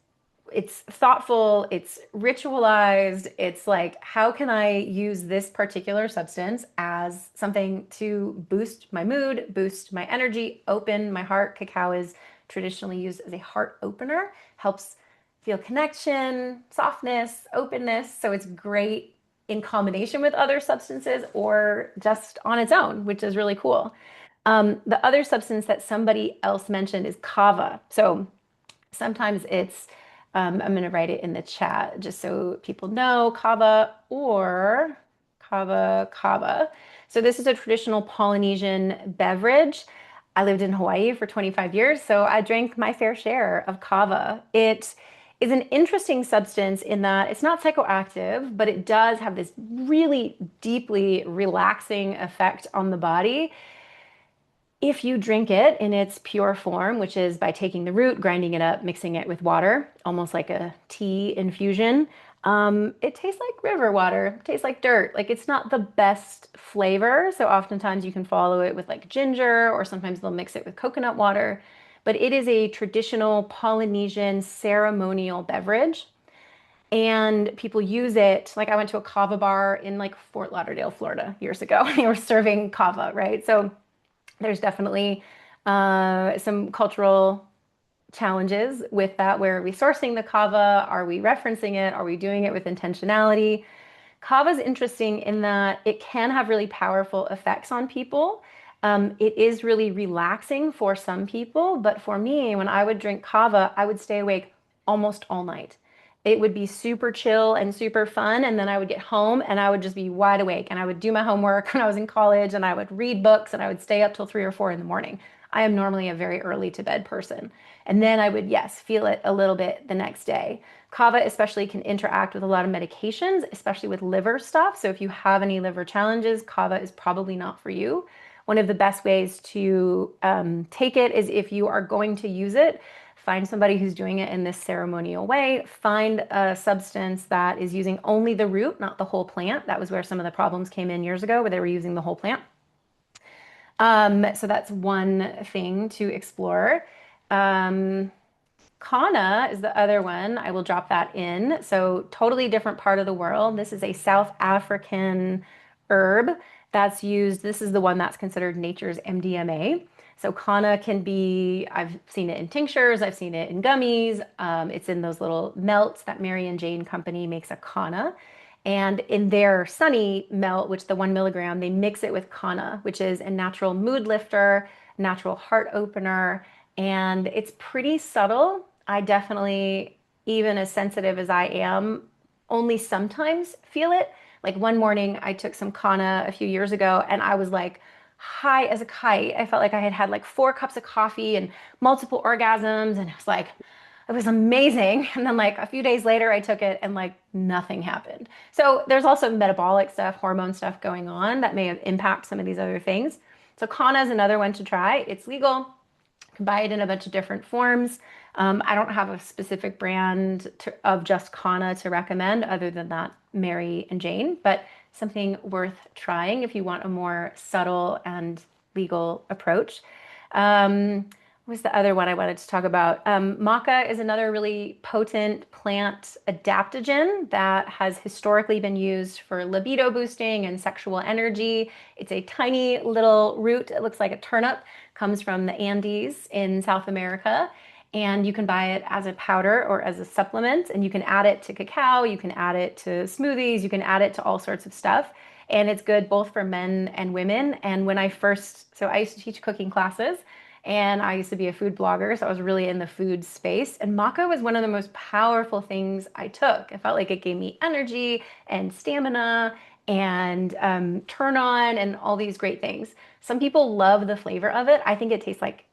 thoughtful, it's ritualized. It's like, how can I use this particular substance as something to boost my mood, boost my energy, open my heart? Cacao is traditionally used as a heart opener, helps feel connection, softness, openness. So it's great in combination with other substances or just on its own, which is really cool. The other substance that somebody else mentioned is kava. So sometimes I'm going to write it in the chat just so people know kava or kava. So this is a traditional Polynesian beverage. I lived in Hawaii for 25 years, so I drank my fair share of kava. It is an interesting substance in that it's not psychoactive, but it does have this really deeply relaxing effect on the body If you drink it in its pure form, which is by taking the root, grinding it up, mixing it with water, almost like a tea infusion, it tastes like river water. It tastes like dirt. Like it's not the best flavor. So oftentimes you can follow it with like ginger, or sometimes they'll mix it with coconut water. But it is a traditional Polynesian ceremonial beverage. And people use it. Like I went to a kava bar in like Fort Lauderdale, Florida years ago, and they were serving kava, right? So there's definitely some cultural challenges with that. Where are we sourcing the kava? Are we referencing it? Are we doing it with intentionality? Kava is interesting in that it can have really powerful effects on people. It is really relaxing for some people, but for me, when I would drink kava, I would stay awake almost all night. It would be super chill and super fun, and then I would get home and I would just be wide awake, and I would do my homework when I was in college, and I would read books, and I would stay up till 3 or 4 in the morning. I am normally a very early to bed person. And then I would, yes, feel it a little bit the next day. Kava especially can interact with a lot of medications, especially with liver stuff. So if you have any liver challenges, kava is probably not for you. One of the best ways to take it is, if you are going to use it, find somebody who's doing it in this ceremonial way. Find a substance that is using only the root, not the whole plant. That was where some of the problems came in years ago, where they were using the whole plant. So that's one thing to explore. Um, Kana is the other one. I will drop that in. So, totally different part of the world. This is a South African herb that's used. This is the one that's considered nature's MDMA. So, Kana can be, I've seen it in tinctures, I've seen it in gummies. It's in those little melts that Mary and Jane Company makes a Kana. And in their Sunny melt, which the 1 milligram, they mix it with Kana, which is a natural mood lifter, natural heart opener, and it's pretty subtle. I definitely, even as sensitive as I am, only sometimes feel it. Like one morning, I took some Kana a few years ago, and I was like high as a kite. I felt like I had had like 4 cups of coffee and multiple orgasms, and it was amazing. And then like a few days later, I took it and like nothing happened. So there's also metabolic stuff, hormone stuff going on that may have impact some of these other things. So Kana is another one to try. It's legal. You can buy it in a bunch of different forms. I don't have a specific brand of just Kana to recommend other than that Mary and Jane, but something worth trying if you want a more subtle and legal approach. What was the other one I wanted to talk about? Maca is another really potent plant adaptogen that has historically been used for libido boosting and sexual energy. It's a tiny little root. It looks like a turnip, comes from the Andes in South America. And you can buy it as a powder or as a supplement, and you can add it to cacao, you can add it to smoothies, you can add it to all sorts of stuff. And it's good both for men and women. And when I first, so I used to teach cooking classes, and I used to be a food blogger, so I was really in the food space. And maca was one of the most powerful things I took. I felt like it gave me energy and stamina and turn on and all these great things. Some people love the flavor of it. I think it tastes like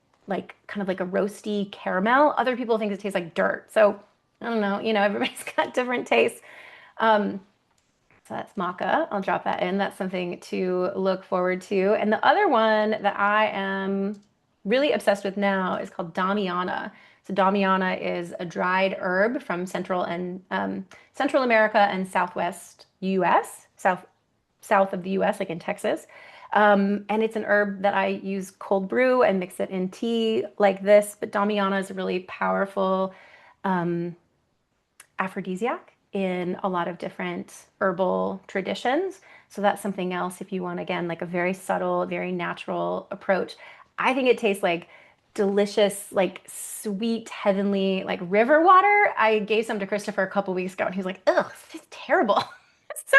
kind of like a roasty caramel. Other people think it tastes like dirt. So I don't know, everybody's got different tastes. Um, so that's maca. I'll drop that in. That's something to look forward to. And the other one that I am really obsessed with now is called Damiana. So Damiana is a dried herb from Central America and Southwest U.S. South of the U.S., like in Texas. And it's an herb that I use cold brew and mix it in tea like this. But Damiana is a really powerful um, aphrodisiac in a lot of different herbal traditions. So that's something else if you want, again, like a very subtle, very natural approach. I think it tastes like delicious, like sweet, heavenly, like river water. I gave some to Christopher a couple weeks ago, and he was like, ugh, this is terrible. So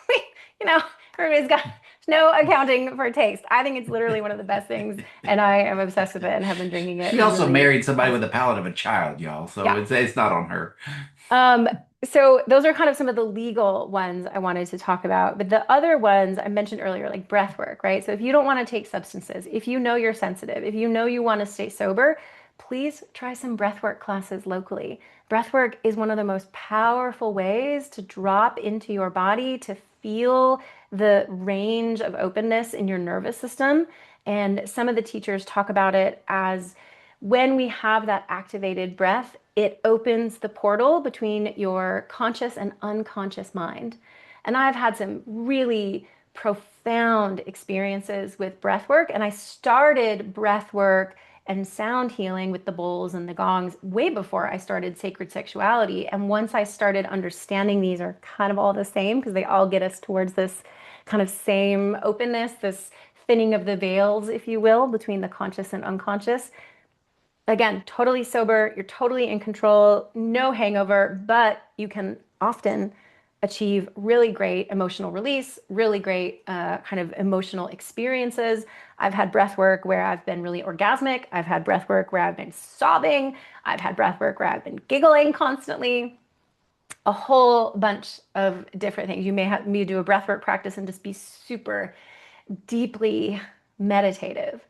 we, you know, everybody's got no accounting for taste. I think it's literally one of the best things, and I am obsessed with it and have been drinking it She also really married somebody with the constantly. palate of a child, y'all. So Yeah. it's not on her. Um, so those are kind of some of the legal ones I wanted to talk about. But the other ones I mentioned earlier, like breath work, right? So if you don't want to take substances, if you know you're sensitive, if you know you want to stay sober, please try some breathwork classes locally. Breathwork is one of the most powerful ways to drop into your body, to feel the range of openness in your nervous system. And some of the teachers talk about it as when we have that activated breath, it opens the portal between your conscious and unconscious mind. And I've had some really profound experiences with breath work. And I started breath work and sound healing with the bowls and the gongs way before I started sacred sexuality. And once I started understanding these are kind of all the same because they all get us towards this kind of same openness, this thinning of the veils, if you will, between the conscious and unconscious. Again, totally sober, you're totally in control, no hangover, but you can often achieve really great emotional release, really great kind of emotional experiences. I've had breath work where I've been really orgasmic. I've had breath work where I've been sobbing. I've had breath work where I've been giggling constantly. A whole bunch of different things. You may have me do a breathwork practice and just be super deeply meditative.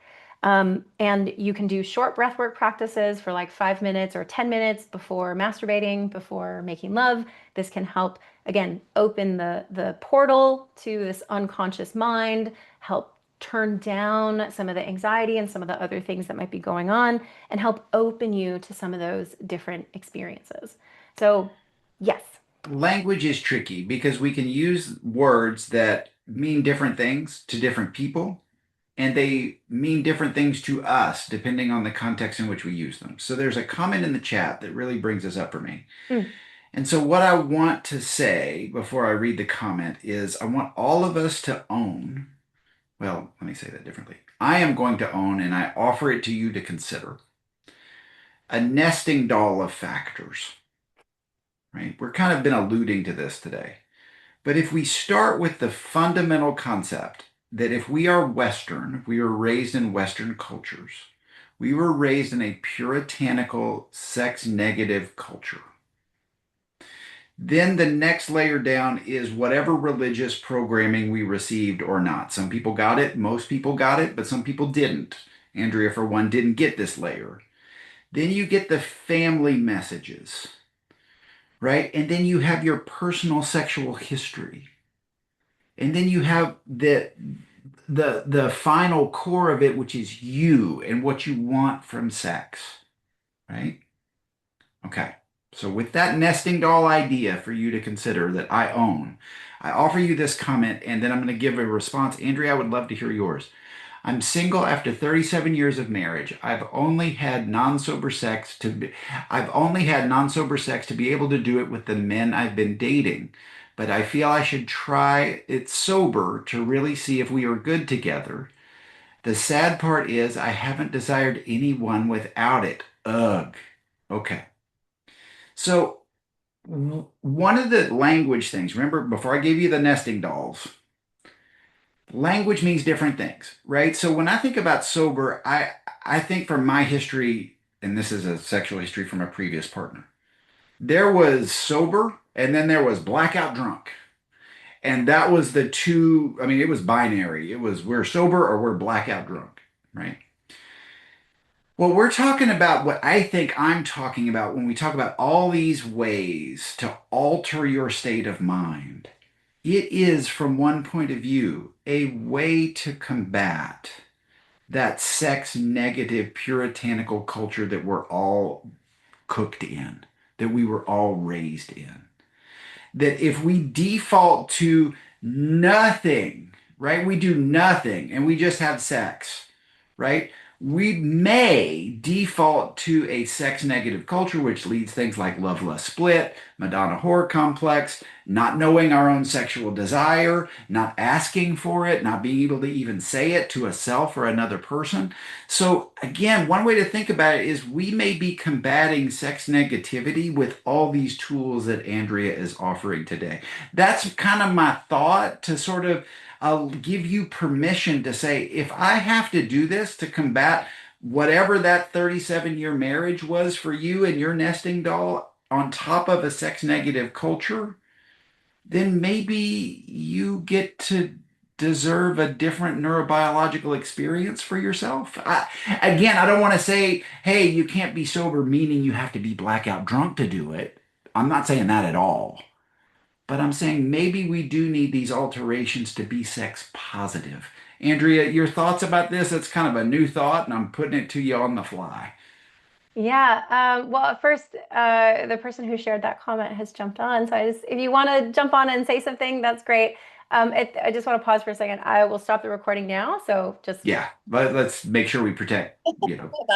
And you can do short breathwork practices for like 5 minutes or 10 minutes before masturbating, before making love. This can help, again, open the portal to this unconscious mind, help turn down some of the anxiety and some of the other things that might be going on, and help open you to some of those different experiences. So, yes. Language is tricky because we can use words that mean different things to different people, and they mean different things to us depending on the context in which we use them. So there's a comment in the chat that really brings this up for me. Mm. And so, what I want to say before I read the comment is I want all of us to own, well, let me say that differently. I am going to own, and I offer it to you to consider, a nesting doll of factors, right? We're kind of been alluding to this today. But if we start with the fundamental concept that if we are Western, if we were raised in Western cultures, we were raised in a puritanical, sex negative culture. Then the next layer down is whatever religious programming we received or not. Some people got it, most people got it, but some people didn't. Andrea, for one, didn't get this layer. Then you get the family messages, right? And then you have your personal sexual history. And then you have the final core of it, which is you and what you want from sex, right? Okay. So with that nesting doll idea for you to consider that I own, I offer you this comment and then I'm going to give a response. Andrea, I would love to hear yours. I'm single after 37 years of marriage. I've only had non-sober sex to be able to do it with the men I've been dating. But I feel I should try it sober to really see if we are good together. The sad part is I haven't desired anyone without it. Ugh. Okay. So one of the language things, remember before I gave you the nesting dolls, language means different things, right? So when I think about sober, I think from my history, and this is a sexual history from a previous partner. There was sober and then there was blackout drunk. And that was the two, I mean, it was binary. It was we're sober or we're blackout drunk, right? Well, we're talking about what I think I'm talking about when we talk about all these ways to alter your state of mind. It is, from one point of view, a way to combat that sex negative puritanical culture that we're all cooked in, that we were all raised in. That if we default to nothing, right? We do nothing and we just have sex, right? We may default to a sex negative culture, which leads things like love lust split, Madonna whore complex, not knowing our own sexual desire, not asking for it, not being able to even say it to a self or another person. So, again, one way to think about it is we may be combating sex negativity with all these tools that Andrea is offering today. That's kind of my thought to sort of give you permission to say, if I have to do this to combat whatever that 37-year marriage was for you and your nesting doll on top of a sex negative culture, then maybe you get to deserve a different neurobiological experience for yourself. Again, I don't want to say, hey, you can't be sober, meaning you have to be blackout drunk to do it. I'm not saying that at all. But I'm saying maybe we do need these alterations to be sex positive. Andrea, your thoughts about this? It's kind of a new thought, and I'm putting it to you on the fly. Yeah. Well, first, the person who shared that comment has jumped on. So if you want to jump on and say something, that's great. I just want to pause for a second. I will stop the recording now. So just Yeah, let's make sure we protect,